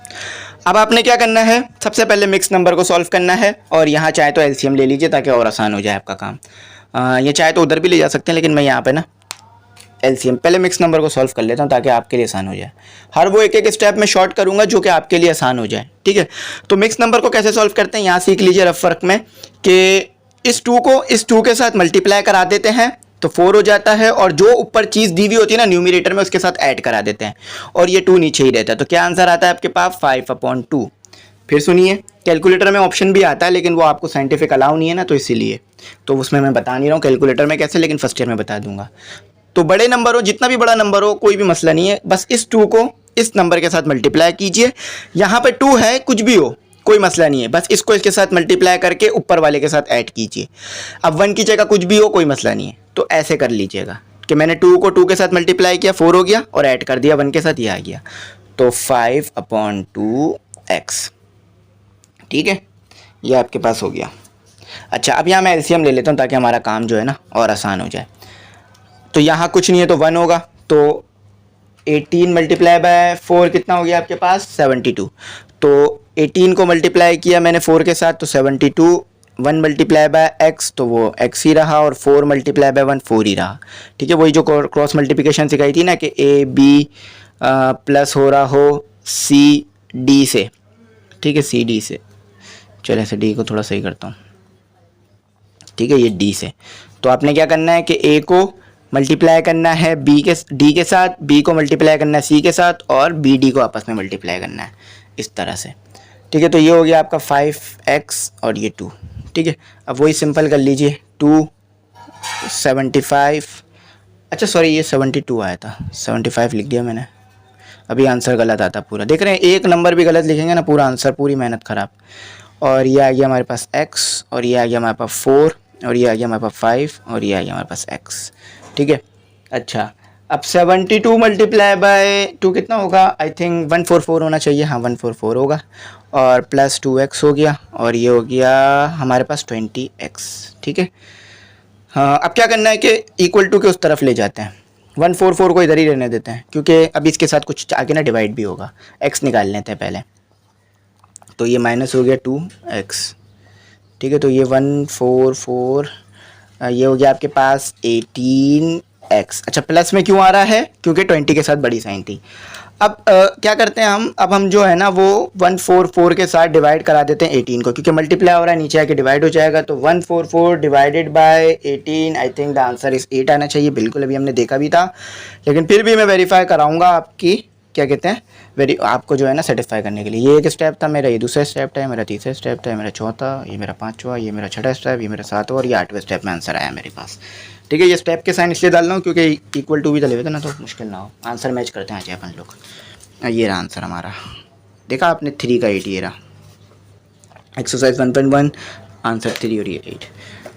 अब आपने क्या करना है, सबसे पहले मिक्स नंबर को सॉल्व करना है, और यहाँ चाहे तो एलसीएम ले लीजिए ताकि और आसान हो जाए आपका काम। ये चाहे तो उधर भी ले जा सकते हैं, लेकिन मैं यहाँ पे ना एलसीएम पहले मिक्स नंबर को सॉल्व कर लेता हूँ ताकि आपके लिए आसान हो जाए। हर वो एक एक स्टेप में शॉर्ट करूँगा जो कि आपके लिए आसान हो जाए, ठीक है। तो मिक्स नंबर को कैसे सॉल्व करते हैं यहाँ सीख लीजिए रफ वर्क में, कि इस 2 को इस 2 के साथ मल्टीप्लाई करा देते हैं तो 4 हो जाता है, और जो ऊपर चीज़ दी हुई होती है ना न्यूमरेटर में उसके साथ ऐड करा देते हैं, और ये 2 नीचे ही रहता है। तो क्या आंसर आता है आपके पास 5/2। फिर सुनिए, कैलकुलेटर में ऑप्शन भी आता है लेकिन वो आपको साइंटिफिक अलाउ नहीं है ना, तो इसीलिए तो उसमें मैं बता नहीं रहा हूँ कैलकुलेटर में कैसे, लेकिन फर्स्ट ईयर में बता दूंगा। तो बड़े नंबर हो, जितना भी बड़ा नंबर हो, कोई भी मसला नहीं है, बस इस 2 को इस नंबर के साथ मल्टीप्लाई कीजिए। यहाँ पे 2 है, कुछ भी हो कोई मसला नहीं है, बस इसको इसके साथ मल्टीप्लाई करके ऊपर वाले के साथ ऐड कीजिए। अब 1 की जगह कुछ भी हो कोई मसला नहीं है, तो ऐसे कर लीजिएगा कि मैंने 2 को 2 के साथ मल्टीप्लाई किया, 4 हो गया, और ऐड कर दिया 1 के साथ, ये आ गया, तो 5/2x, ठीक है, ये आपके पास हो गया। अच्छा अब यहाँ मैं एलसीएम ले लेता हूँ ताकि हमारा काम जो है ना और आसान हो जाए। तो यहाँ कुछ नहीं है तो 1 होगा, तो 18 मल्टीप्लाई बाय 4 कितना हो गया आपके पास 72। तो 18 को मल्टीप्लाई किया मैंने 4 के साथ तो 72, 1 मल्टीप्लाई बाय x तो वो x ही रहा, और 4 मल्टीप्लाई बाय 1 4 ही रहा, ठीक है। वही जो क्रॉस मल्टीप्लिकेशन सिखाई थी ना कि a b प्लस हो रहा हो c d से, ठीक है, c d से, चलो ऐसे d को थोड़ा सही करता हूँ, ठीक है, ये d से। तो आपने क्या करना है कि a को मल्टीप्लाई करना है d के साथ, b को मल्टीप्लाई करना है c के साथ, और b d को आपस में मल्टीप्लाई करना है इस तरह से, ठीक है। तो ये हो गया आपका 5x और ये 2, ठीक है। अब वही सिंपल कर लीजिए, 2 75, अच्छा सॉरी ये 72 आया था, 75 लिख दिया मैंने, अभी आंसर गलत आता पूरा, देख रहे हैं एक नंबर भी गलत लिखेंगे ना पूरा आंसर, पूरी मेहनत ख़राब। और ये आ गया हमारे पास x, और ये आ गया हमारे पास 4, और ये आ गया हमारे पास 5, और ये आ गया हमारे पास x, ठीक है। अच्छा अब 72 मल्टीप्लाई बाय 2 कितना होगा, आई थिंक 144 होना चाहिए, हाँ 144 होगा, और प्लस 2x हो गया, और ये हो गया हमारे पास 20x, ठीक है। हाँ अब क्या करना है कि इक्वल टू के उस तरफ ले जाते हैं, 144 को इधर ही रहने देते हैं क्योंकि अभी इसके साथ कुछ आगे ना डिवाइड भी होगा, x निकाल लेते हैं पहले, तो ये माइनस हो गया 2x, ठीक है। तो ये 144, ये हो गया आपके पास 18x। अच्छा प्लस में क्यों आ रहा है, क्योंकि 20 के साथ बड़ी साइन थी। अब क्या करते हैं हम जो है ना वो 144 के साथ डिवाइड करा देते हैं 18 को, क्योंकि मल्टीप्लाई हो रहा है नीचे आके डिवाइड हो जाएगा, तो 144 divided by 18, I think the answer is 8 आना चाहिए, बिल्कुल अभी हमने देखा भी था, लेकिन फिर भी मैं वेरीफाई कराऊंगा आपकी क्या कहते हैं आपको जो है ना सेटिस्फाई करने के लिए। ये एक स्टेप था मेरा, ये दूसरा स्टेप था, मेरा तीसरा स्टेप था, मेरा चौथा, ये मेरा पाँचवा, ये मेरा छठा स्टेप, ये मेरा सातवां, और ये 8वें स्टेप में आंसर आया मेरे पास, ठीक है। ये स्टेप के साइन इसलिए डाल रहा हूँ क्योंकि इक्वल टू भी डले हुए थे ना, तो मुश्किल ना हो, आंसर मैच करते हैं आज अपन लोग। ये रहा आंसर हमारा, देखा आपने 3 का 8, ये रहा एक्सरसाइज 1.1 आंसर 3 और ये 8।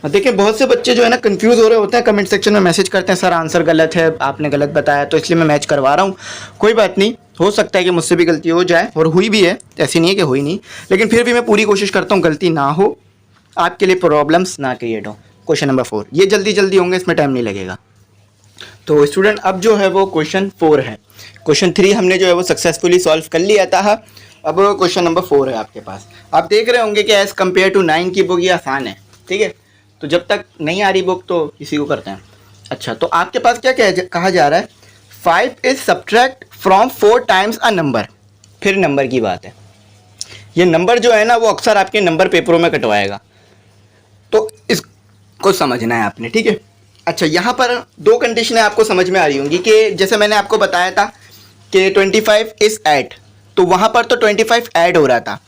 देखिए बहुत से बच्चे जो है ना कंफ्यूज हो रहे होते हैं, कमेंट सेक्शन में मैसेज करते हैं सर आंसर गलत है, आपने गलत बताया, तो इसलिए मैं मैच करवा रहा हूँ। कोई बात नहीं, हो सकता है कि मुझसे भी गलती हो जाए, और हुई भी है, ऐसी नहीं है कि हुई नहीं, लेकिन फिर भी मैं पूरी कोशिश करता हूँ गलती ना हो, आपके लिए प्रॉब्लम्स ना क्रिएट हो। क्वेश्चन नंबर 4, ये जल्दी जल्दी होंगे, इसमें टाइम नहीं लगेगा। तो स्टूडेंट अब जो है वो क्वेश्चन 4 है, क्वेश्चन 3 हमने जो है वो सक्सेसफुली सॉल्व कर लिया था, अब क्वेश्चन नंबर 4 है आपके पास। आप देख रहे होंगे कि एज़ कम्पेयर टू 9 की बुक ये आसान है, ठीक है। तो जब तक नहीं आ रही बुक तो इसी को करते हैं। अच्छा तो आपके पास क्या कहा जा रहा है, 5 is subtract from 4 times a number. फिर नंबर की बात है, ये नंबर जो है ना वो अक्सर आपके नंबर पेपरों में कटवाएगा, तो इसको समझना है आपने, ठीक है। अच्छा यहाँ पर 2 कंडीशनें आपको समझ में आ रही होंगी कि जैसे मैंने आपको बताया था कि 25 इज ऐड, तो वहाँ पर तो 25 ऐड हो रहा था।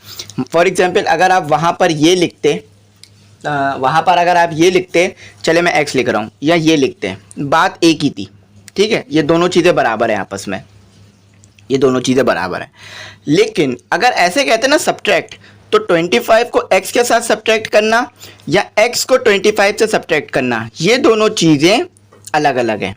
फॉर एग्जाम्पल अगर आप वहाँ पर ये लिखते वहाँ पर अगर आप ये लिखते, चले मैं x लिख रहा हूँ, या ये लिखते हैं, बात एक ही थी, ठीक है, ये दोनों चीज़ें बराबर हैं आपस में, ये दोनों चीज़ें बराबर हैं। लेकिन अगर ऐसे कहते हैं ना सब्ट्रैक्ट, तो 25 को x के साथ सब्ट्रैक्ट करना या x को 25 से सब्ट्रैक्ट करना, ये दोनों चीज़ें अलग अलग हैं,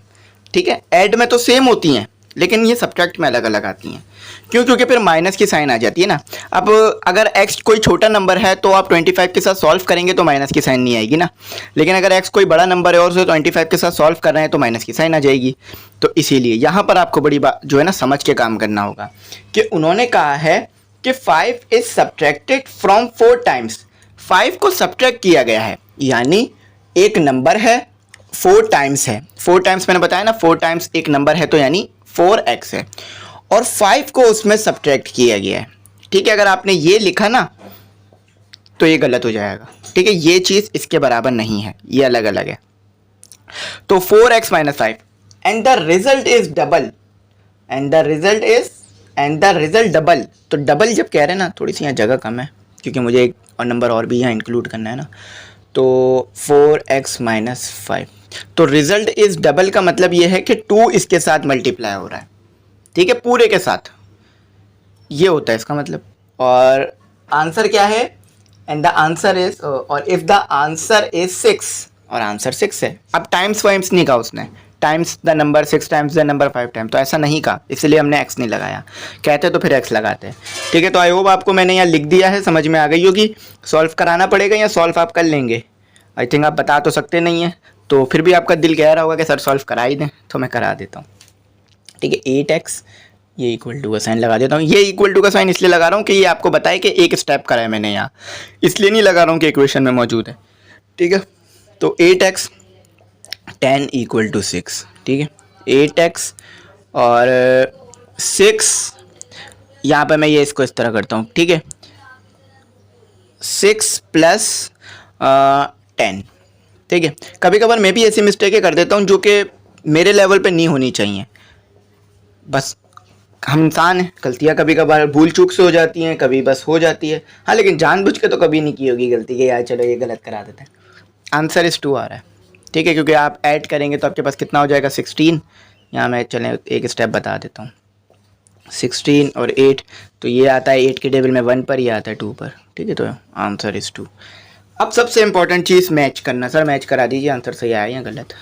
ठीक है। ऐड में तो सेम होती हैं, लेकिन ये सब्ट्रैक्ट में अलग अलग आती हैं। क्यों? क्योंकि फिर माइनस की साइन आ जाती है ना। अब अगर x कोई छोटा नंबर है तो आप 25 के साथ सॉल्व करेंगे तो माइनस की साइन नहीं आएगी ना, लेकिन अगर x कोई बड़ा नंबर है और उसे 25 के साथ सॉल्व कर रहे हैं तो माइनस की साइन आ जाएगी। तो इसीलिए यहाँ पर आपको बड़ी बात जो है ना समझ के काम करना होगा कि उन्होंने कहा है कि 5 इज सब्ट्रैक्टेड फ्रॉम 4 टाइम्स, 5 को सब्ट्रैक्ट किया गया है, यानी एक नंबर है 4 टाइम्स है, 4 टाइम्स मैंने बताया ना, 4 टाइम्स एक नंबर है तो यानी 4x है, और 5 को उसमें सब्ट्रैक्ट किया गया है, ठीक है। अगर आपने ये लिखा ना तो ये गलत हो जाएगा, ठीक है, ये चीज़ इसके बराबर नहीं है, ये अलग अलग है। तो 4x minus 5 and the result is double, and the result double. तो डबल जब कह रहे हैं ना, थोड़ी सी यहाँ जगह कम है क्योंकि मुझे एक और नंबर और भी यहाँ इंक्लूड करना है ना, तो 4x माइनस 5, तो रिजल्ट इज डबल का मतलब ये है कि 2 इसके साथ मल्टीप्लाई हो रहा है, ठीक है, पूरे के साथ, ये होता है इसका मतलब। और आंसर क्या है? एंड द आंसर इज, और इफ द आंसर इज 6, और आंसर 6 है। अब टाइम्स वाइम्स नहीं कहा उसने, times the number 6 times the number 5 time, तो ऐसा नहीं कहा, इसलिए हमने x नहीं लगाया, कहते तो फिर x लगाते हैं, ठीक है। तो आई होप आपको मैंने यहाँ लिख दिया है, समझ में आ गई होगी। सॉल्व कराना पड़ेगा या सॉल्व आप कर लेंगे? आई थिंक आप बता तो सकते नहीं हैं, तो फिर भी आपका दिल कह रहा होगा कि सर सॉल्व करा ही दें, तो मैं करा देता हूँ, ठीक है। 8x, ये इक्वल टू का साइन लगा देता हूँ। ये इक्वल टू का साइन इसलिए लगा रहा हूँ कि ये आपको बताए कि एक स्टेप करा है मैंने यहाँ, इसलिए नहीं लगा रहा हूँ कि इक्वेशन में मौजूद है, ठीक है। तो 8x 10 इक्वल टू 6, ठीक है, 8x और 6, यहाँ पर मैं ये इसको इस तरह करता हूँ, ठीक है, 6 प्लस 10, ठीक है। कभी कभार मैं भी ऐसी मिस्टेकें कर देता हूँ जो कि मेरे लेवल पे नहीं होनी चाहिए, बस हम इंसान हैं, गलतियाँ कभी कभार भूल चूक से हो जाती हैं, कभी बस हो जाती है, हाँ, लेकिन जानबूझ के तो कभी नहीं की होगी गलती कि यार चलो ये गलत करा देते हैं। आंसर इस 2 आ रहा है, ठीक है, क्योंकि आप ऐड करेंगे तो आपके पास कितना हो जाएगा 16, यहाँ मैं चलें एक स्टेप बता देता हूँ, 16 और 8, तो ये आता है 8 के टेबल में 1 पर, ये आता है 2 पर, ठीक है। तो आंसर इस 2। अब सबसे इंपॉर्टेंट चीज़ मैच करना, सर मैच करा दीजिए, आंसर सही आया या गलत।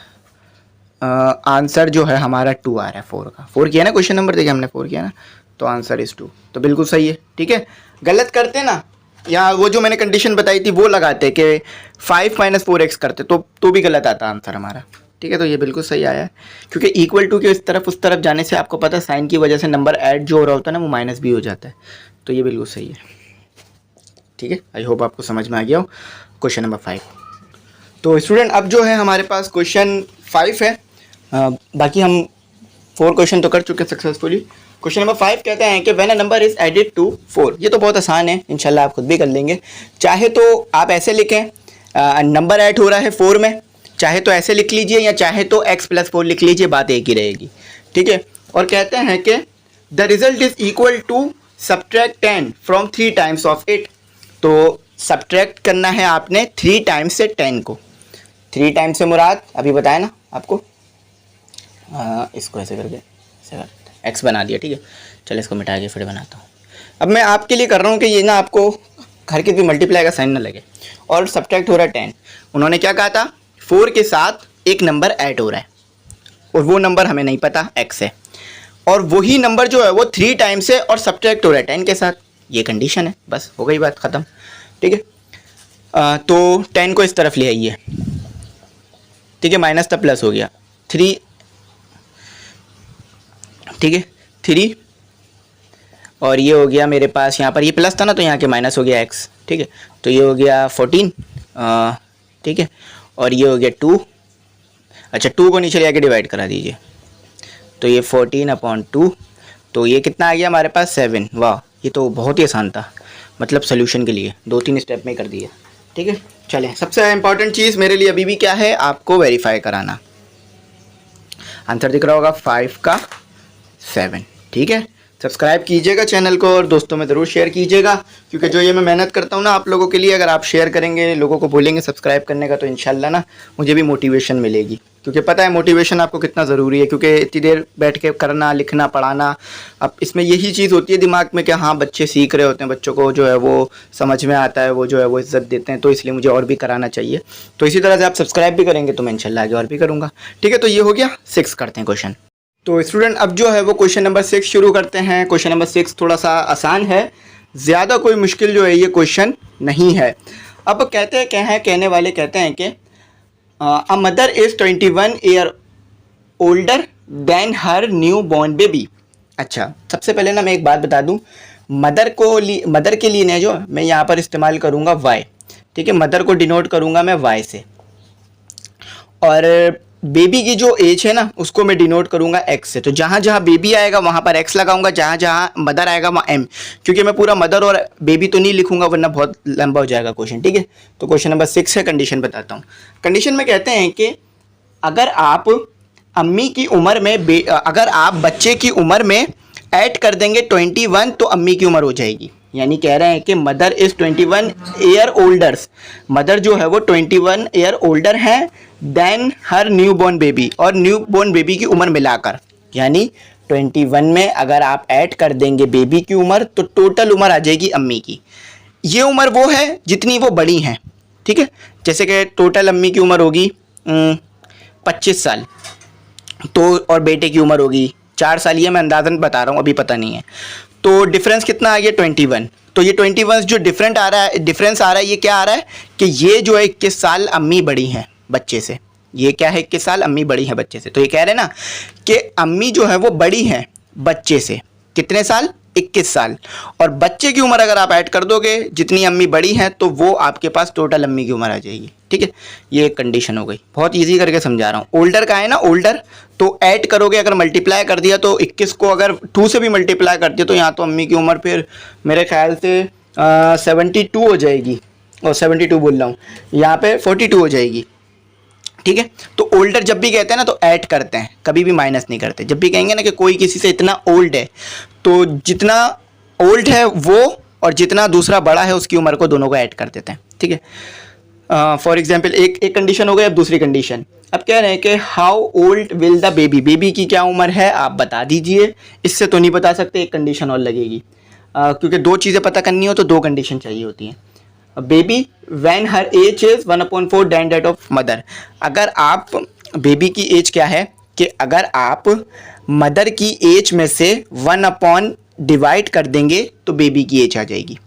आंसर जो है हमारा 2 आ रहा है, 4 का, 4 किया ना क्वेश्चन नंबर, देखिए हमने 4 किया ना, तो आंसर इस 2, तो बिल्कुल सही है, ठीक है। गलत करते ना, या वो जो मैंने कंडीशन बताई थी वो लगाते कि 5 माइनस 4x करते तो भी गलत आता आंसर हमारा, ठीक है। तो ये बिल्कुल सही आया है, क्योंकि इक्वल टू के इस तरफ उस तरफ जाने से आपको पता है साइन की वजह से नंबर ऐड जो हो रहा होता है ना वो माइनस भी हो जाता है, तो ये बिल्कुल सही है, ठीक है। आई होप आपको समझ में आ गया हो। क्वेश्चन नंबर 5, तो स्टूडेंट अब जो है हमारे पास क्वेश्चन 5 है, बाकी हम 4 क्वेश्चन तो कर चुके हैं सक्सेसफुली। क्वेश्चन नंबर 5 कहते हैं कि when a number is added to 4, ये तो बहुत आसान है, इंशाल्लाह आप खुद भी कर लेंगे। चाहे तो आप ऐसे लिखें, नंबर ऐड हो रहा है 4 में, चाहे तो ऐसे लिख लीजिए या चाहे तो x प्लस 4 लिख लीजिए, बात एक ही रहेगी, ठीक है। और कहते हैं कि the result is equal to subtract 10 from 3 times of it, तो सब्ट्रैक्ट करना है आपने 3 टाइम्स से 10 को। 3 टाइम्स से मुराद अभी बताया ना आपको, इसको ऐसे करके x बना दिया, ठीक है। चलो इसको मिटा के फिर बनाता हूँ। अब मैं आपके लिए कर रहा हूँ कि ये ना आपको घर के भी मल्टीप्लाई का साइन ना लगे, और सब्ट्रैक्ट हो रहा है 10, उन्होंने क्या कहा था 4 के साथ एक नंबर ऐड हो रहा है, और वो नंबर हमें नहीं पता x है, और वही नंबर जो है वो 3 टाइम्स है और सब्ट्रैक्ट हो रहा है 10 के साथ, ये कंडीशन है, बस हो गई बात ख़त्म, ठीक है। तो 10 को इस तरफ ले आइए, ठीक है, माइनस था प्लस हो गया 3, ठीक है, 3, और ये हो गया मेरे पास, यहाँ पर ये प्लस था ना तो यहाँ के माइनस हो गया x, ठीक है। तो ये हो गया 14, ठीक है, और ये हो गया 2, अच्छा 2 को नीचे ले आके डिवाइड करा दीजिए, तो ये 14/2, तो ये कितना आ गया हमारे पास 7। वाह, ये तो बहुत ही आसान था, मतलब सोल्यूशन के लिए 2-3 स्टेप में कर दिया, ठीक है। चलें, सबसे इम्पॉर्टेंट चीज़ मेरे लिए अभी भी क्या है, आपको वेरीफाई कराना। आंसर दिख रहा होगा 5 का 7, ठीक है, सब्सक्राइब कीजिएगा चैनल को और दोस्तों में ज़रूर शेयर कीजिएगा, क्योंकि जो ये मैं मेहनत करता हूँ ना आप लोगों के लिए, अगर आप शेयर करेंगे, लोगों को बोलेंगे सब्सक्राइब करने का, तो इंशाल्लाह ना मुझे भी मोटिवेशन मिलेगी। क्योंकि पता है मोटिवेशन आपको कितना ज़रूरी है, क्योंकि इतनी देर बैठ के करना, लिखना, पढ़ाना, अब इसमें यही चीज़ होती है दिमाग में कि हाँ बच्चे सीख रहे होते हैं, बच्चों को जो है वो समझ में आता है, वो जो है वो इज़्ज़त देते हैं, तो इसलिए मुझे और भी कराना चाहिए। तो इसी तरह से आप सब्सक्राइब भी करेंगे तो मैं इंशाल्लाह आगे और भी करूँगा। ठीक है, तो ये हो गया 6 करते हैं क्वेश्चन। तो स्टूडेंट अब जो है वो क्वेश्चन नंबर 6 शुरू करते हैं। क्वेश्चन नंबर 6 थोड़ा सा आसान है, ज़्यादा कोई मुश्किल जो है ये क्वेश्चन नहीं है। अब कहते हैं क्या है, कहने वाले कहते हैं कि a mother is 21 year older than her new born baby. अच्छा, सबसे पहले ना मैं एक बात बता दूं, मदर के लिए ना जो मैं यहाँ पर इस्तेमाल करूँगा वाई। ठीक है, मदर को डिनोट करूँगा मैं वाई से, और बेबी की जो एज है ना उसको मैं डिनोट करूँगा एक्स से। तो जहाँ जहाँ बेबी आएगा वहाँ पर एक्स लगाऊंगा, जहाँ जहाँ मदर आएगा वहाँ एम, क्योंकि मैं पूरा मदर और बेबी तो नहीं लिखूंगा वरना बहुत लंबा हो जाएगा क्वेश्चन। ठीक है, तो क्वेश्चन नंबर 6 है, कंडीशन बताता हूँ। कंडीशन में कहते हैं कि अगर आप अम्मी की उम्र में अगर आप बच्चे की उम्र में ऐड कर देंगे 21 तो अम्मी की उम्र हो जाएगी। यानी कह रहे हैं कि मदर इज़ 21 ईयर ओल्डर्स, मदर जो है वो 21 ईयर ओल्डर हैं देन हर न्यू बॉर्न बेबी, और न्यू बॉर्न बेबी की उम्र मिलाकर, यानी 21 में अगर आप ऐड कर देंगे बेबी की उम्र तो टोटल उम्र आ जाएगी अम्मी की। ये उम्र वो है जितनी वो बड़ी हैं। ठीक है, जैसे कि टोटल अम्मी की उम्र होगी 25 साल, तो और बेटे की उम्र होगी 4 साल, ये मैं अंदाज़न बता रहा हूँ, अभी पता नहीं है। तो डिफरेंस कितना आ गया 21। तो ये 21 जो डिफरेंस आ रहा है ये क्या आ रहा है कि ये जो है 21 साल अम्मी बड़ी हैं बच्चे से। ये क्या है, 21 साल अम्मी बड़ी हैं बच्चे से। तो ये कह रहे हैं ना कि अम्मी जो है वो बड़ी हैं बच्चे से, कितने साल, 21 साल, और बच्चे की उम्र अगर आप ऐड कर दोगे जितनी अम्मी बड़ी हैं तो वो आपके पास टोटल अम्मी की उम्र आ जाएगी। ठीक है, ये एक कंडीशन हो गई, बहुत इजी करके समझा रहा हूँ। ओल्डर का है ना ओल्डर, तो ऐड करोगे, अगर मल्टीप्लाई कर दिया तो 21 को अगर 2 से भी मल्टीप्लाई कर दिया तो यहाँ तो अम्मी की उम्र फिर मेरे ख्याल से 72 हो जाएगी, और 72 बोल रहा हूँ, यहाँ पे 42 हो जाएगी। ठीक है, तो ओल्डर जब भी कहते हैं ना तो ऐड करते हैं, कभी भी माइनस नहीं करते। जब भी कहेंगे ना कि कोई किसी से इतना ओल्ड है, तो जितना ओल्ड है वो और जितना दूसरा बड़ा है उसकी उम्र को, दोनों को ऐड कर देते हैं। ठीक है, फॉर एग्जाम्पल एक कंडीशन हो गई। अब दूसरी कंडीशन, अब कह रहे हैं कि how old will the baby, baby की क्या उम्र है आप बता दीजिए। इससे तो नहीं बता सकते, एक कंडीशन और लगेगी, क्योंकि 2 चीज़ें पता करनी हो तो 2 कंडीशन चाहिए होती हैं। Baby when her age is 1/4 then that of mother. अगर आप बेबी की एज क्या है कि अगर आप मदर की एज में से 1 डिवाइड कर देंगे तो बेबी की एज आ जाएगी।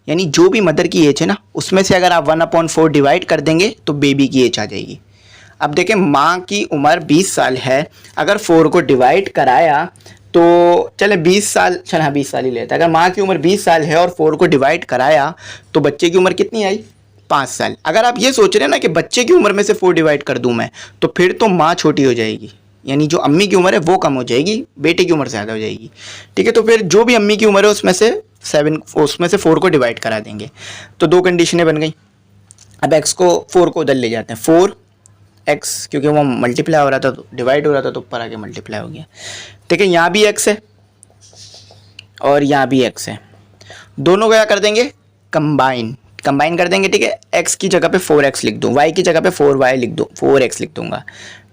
यानी जो भी मदर की एज है ना उसमें से अगर आप 1/4 डिवाइड कर देंगे तो बेबी की एज आ जाएगी। अब देखें, माँ की उम्र 20 साल है, अगर 4 को डिवाइड कराया तो चले 20 साल, चल हाँ 20 साल ही लेता है। अगर माँ की उम्र 20 साल है और 4 को डिवाइड कराया तो बच्चे की उम्र कितनी आई, 5 साल। अगर आप ये सोच रहे हैं ना कि बच्चे की उम्र में से 4 डिवाइड कर दूं मैं, तो फिर तो माँ छोटी हो जाएगी, यानी जो अम्मी की उम्र है वो कम हो जाएगी, बेटे की उम्र ज़्यादा हो जाएगी। ठीक है, तो फिर जो भी अम्मी की उम्र है उसमें से 4 को डिवाइड करा देंगे, तो 2 कंडीशनें बन गई। अब x को 4 को उधर ले जाते हैं, 4x, क्योंकि वो मल्टीप्लाई हो रहा था तो डिवाइड हो रहा था तो ऊपर आके मल्टीप्लाई हो गया। ठीक है, यहाँ भी x है और यहाँ भी x है, दोनों को क्या कर देंगे, कंबाइन कर देंगे। ठीक है, x की जगह पे 4x लिख दूँ, y की जगह पे 4y लिख दूँ, 4x लिख दूँगा।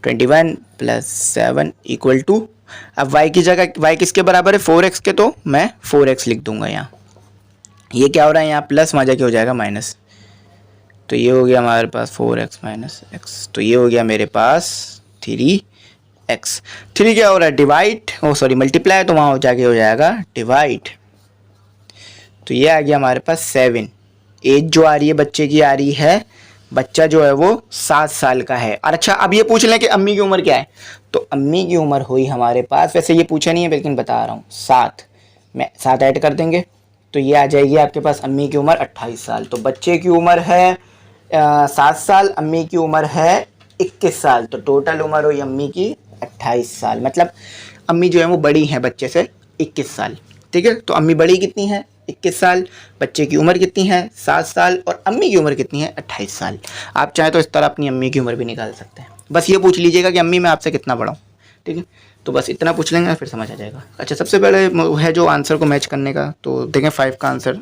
21 + 7 = अब y की जगह, y किसके बराबर है, 4x के, तो मैं 4x लिख दूँगा यहाँ। ये क्या हो रहा है, यहाँ प्लस वहाँ जाके हो जाएगा माइनस, तो ये हो गया हमारे पास 4x - x, तो ये हो गया मेरे पास 3x। 3 क्या हो रहा है, डिवाइड, मल्टीप्लाई, तो वहाँ हो जाके हो जाएगा डिवाइड, तो ये आ गया हमारे पास 7। एज जो आ रही है बच्चे की आ रही है, बच्चा जो है वो 7 साल का है। और अच्छा, अब ये पूछ लें कि अम्मी की उम्र क्या है, तो अम्मी की उम्र हुई हमारे पास, वैसे ये पूछा नहीं है लेकिन बता रहा हूँ, 7 में 7 ऐड कर देंगे तो ये आ जाएगी आपके पास अम्मी की उम्र 28 साल। तो बच्चे की उम्र है 7 साल, अम्मी की उम्र है 21 साल, तो टोटल उम्र हुई अम्मी की 28 साल। मतलब अम्मी जो है वो बड़ी हैं बच्चे से 21 साल। ठीक है, तो अम्मी बड़ी कितनी है, 21 साल, बच्चे की उम्र कितनी है, 7 साल, और अम्मी की उम्र कितनी है, 28 साल। आप चाहें तो इस तरह अपनी अम्मी की उम्र भी निकाल सकते हैं। बस ये पूछ लीजिएगा कि अम्मी मैं आपसे कितना बड़ा हूँ। ठीक है, तो बस इतना पूछ लेंगे फिर समझ आ जाएगा। अच्छा, सबसे पहले है जो आंसर को मैच करने का, तो देखें 5 का आंसर,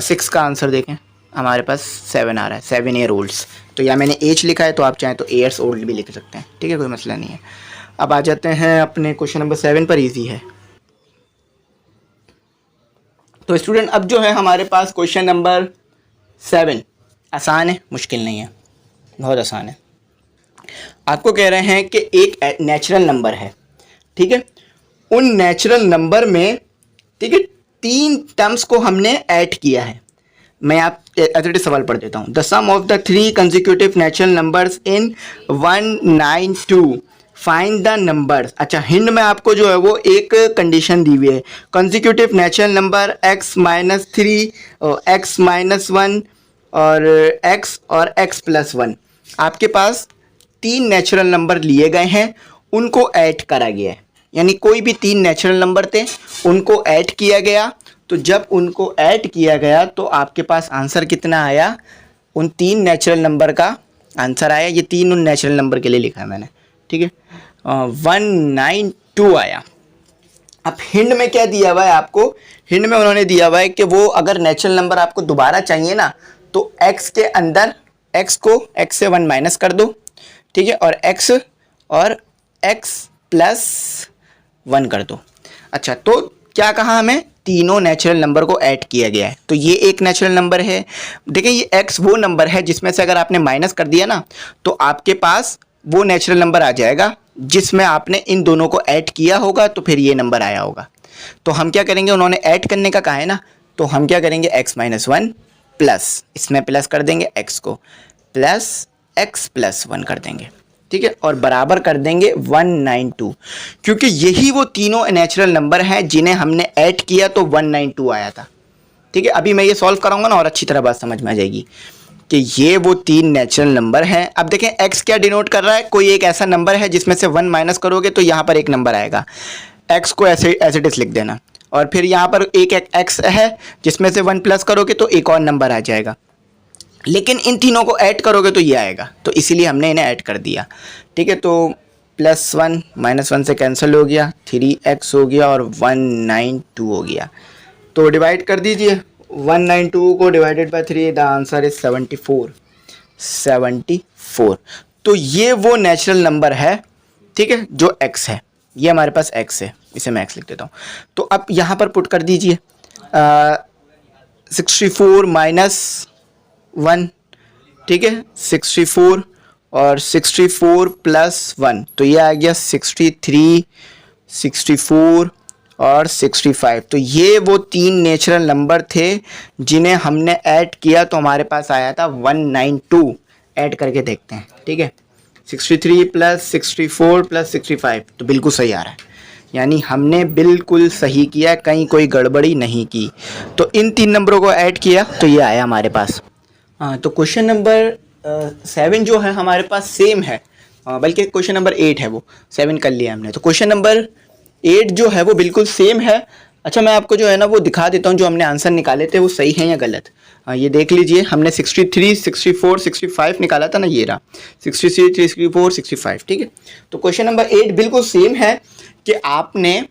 6 का आंसर देखें, हमारे पास 7 आ रहा है, 7 ईयर ओल्ड्स। तो या मैंने एज लिखा है, तो आप चाहें तो ईयर्स ओल्ड भी लिख सकते हैं, ठीक है, कोई मसला नहीं है। अब आ जाते हैं अपने क्वेश्चन नंबर 7 पर, ईजी है। तो स्टूडेंट अब जो है हमारे पास क्वेश्चन नंबर 7 आसान है, मुश्किल नहीं है, बहुत आसान है। आपको कह रहे हैं कि एक नेचुरल नंबर है, ठीक है, उन नेचुरल नंबर में, ठीक है, 3 टर्म्स को हमने ऐड किया है। मैं आप एथलेटिक सवाल पढ़ देता हूँ। The sum of the 3 consecutive natural numbers in 192 find the numbers. अच्छा, हिंड में आपको जो है वो एक कंडीशन दी हुई है, कंसेक्यूटिव नेचुरल नंबर x-3 और x-1 और x और x+1। आपके पास 3 नेचुरल नंबर लिए गए हैं, उनको ऐड करा गया है, यानी कोई भी 3 नेचुरल नंबर थे, उनको ऐड किया गया। तो जब उनको ऐड किया गया तो आपके पास आंसर कितना आया, उन 3 नेचुरल नंबर का आंसर आया। ये 3 उन नेचुरल नंबर के लिए लिखा है मैंने, ठीक है, 192 आया। अब हिंड में क्या दिया हुआ है आपको, हिंड में उन्होंने दिया हुआ है कि वो अगर नेचुरल नंबर आपको दोबारा चाहिए ना, तो x के अंदर x को x से 1 माइनस कर दो, ठीक है, और x+1 कर दो। अच्छा, तो क्या कहा हमें, तीनों नेचुरल नंबर को ऐड किया गया है। तो ये एक नेचुरल नंबर है, देखिए ये x वो नंबर है जिसमें से अगर आपने माइनस कर दिया ना, तो आपके पास वो नेचुरल नंबर आ जाएगा जिसमें आपने इन दोनों को ऐड किया होगा, तो फिर ये नंबर आया होगा। तो हम क्या करेंगे, उन्होंने ऐड करने का कहा है ना, तो हम क्या करेंगे, x-1 प्लस, इसमें प्लस कर देंगे x को, प्लस x+1 कर देंगे, ठीक है, और बराबर कर देंगे 192, क्योंकि यही वो तीनों नेचुरल नंबर हैं जिन्हें हमने ऐड किया तो 192 आया था, ठीक है। अभी मैं ये सॉल्व कराऊंगा ना और अच्छी तरह बात समझ में आ जाएगी कि ये वो 3 नेचुरल नंबर हैं। अब देखें x क्या डिनोट कर रहा है, कोई एक ऐसा नंबर है जिसमें से 1 माइनस करोगे तो यहाँ पर एक नंबर आएगा, x को ऐसे एज इट इज लिख देना, और फिर यहाँ पर एक x है जिसमें से 1 प्लस करोगे तो एक और नंबर आ जाएगा, लेकिन इन तीनों को ऐड करोगे तो ये आएगा, तो इसीलिए हमने इन्हें ऐड कर दिया, ठीक है। तो +1 -1 से कैंसिल हो गया, 3x हो गया और 192 हो गया। तो डिवाइड कर दीजिए, 192 को divided by 3, the answer is 74। तो ये वो नेचुरल नंबर है, ठीक है, जो x है, ये हमारे पास x है, इसे मैं x लिख देता हूँ। तो अब यहाँ पर पुट कर दीजिए 64 - 1, ठीक है, 64 और 64 + 1, तो ये आ गया 63, 64 और 65। तो ये वो 3 नेचुरल नंबर थे जिन्हें हमने ऐड किया तो हमारे पास आया था 192। ऐड करके देखते हैं, ठीक है, 63 + 64 + 65, तो बिल्कुल सही आ रहा है, यानी हमने बिल्कुल सही किया, कहीं कोई गड़बड़ी नहीं की। तो इन 3 नंबरों को ऐड किया तो ये आया हमारे पास। हाँ, तो क्वेश्चन नंबर 7 जो है हमारे पास सेम है, बल्कि क्वेश्चन नंबर 8 है, वो 7 कर लिया हमने। तो क्वेश्चन नंबर 8 जो है वो बिल्कुल सेम है। अच्छा, मैं आपको जो है ना वो दिखा देता हूँ, जो हमने आंसर निकाले थे वो सही हैं या गलत। ये देख लीजिए, हमने 63, 64, 65 निकाला था ना, ये रहा 63, 64, 65, ठीक है। तो क्वेश्चन नंबर 8 बिल्कुल सेम है कि आपने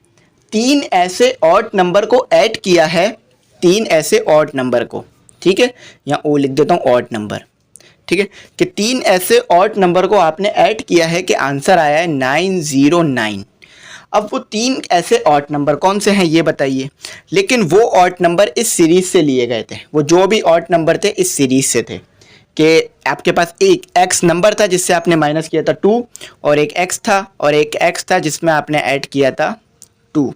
3 ऐसे ऑड नंबर को ऐड किया है, 3 ऐसे ऑड नंबर को, ठीक है, या ओ लिख देता हूँ, ऑड नंबर, ठीक है, कि 3 ऐसे ऑड नंबर को आपने ऐड किया है कि आंसर आया है 909। अब वो 3 ऐसे ऑड नंबर कौन से हैं ये बताइए, लेकिन वो ऑड नंबर इस सीरीज से लिए गए थे, वो जो भी ऑड नंबर थे इस सीरीज से थे, कि आपके पास एक x नंबर था जिससे आपने माइनस किया था 2, और एक x था, और एक x था जिसमें आपने ऐड किया था 2,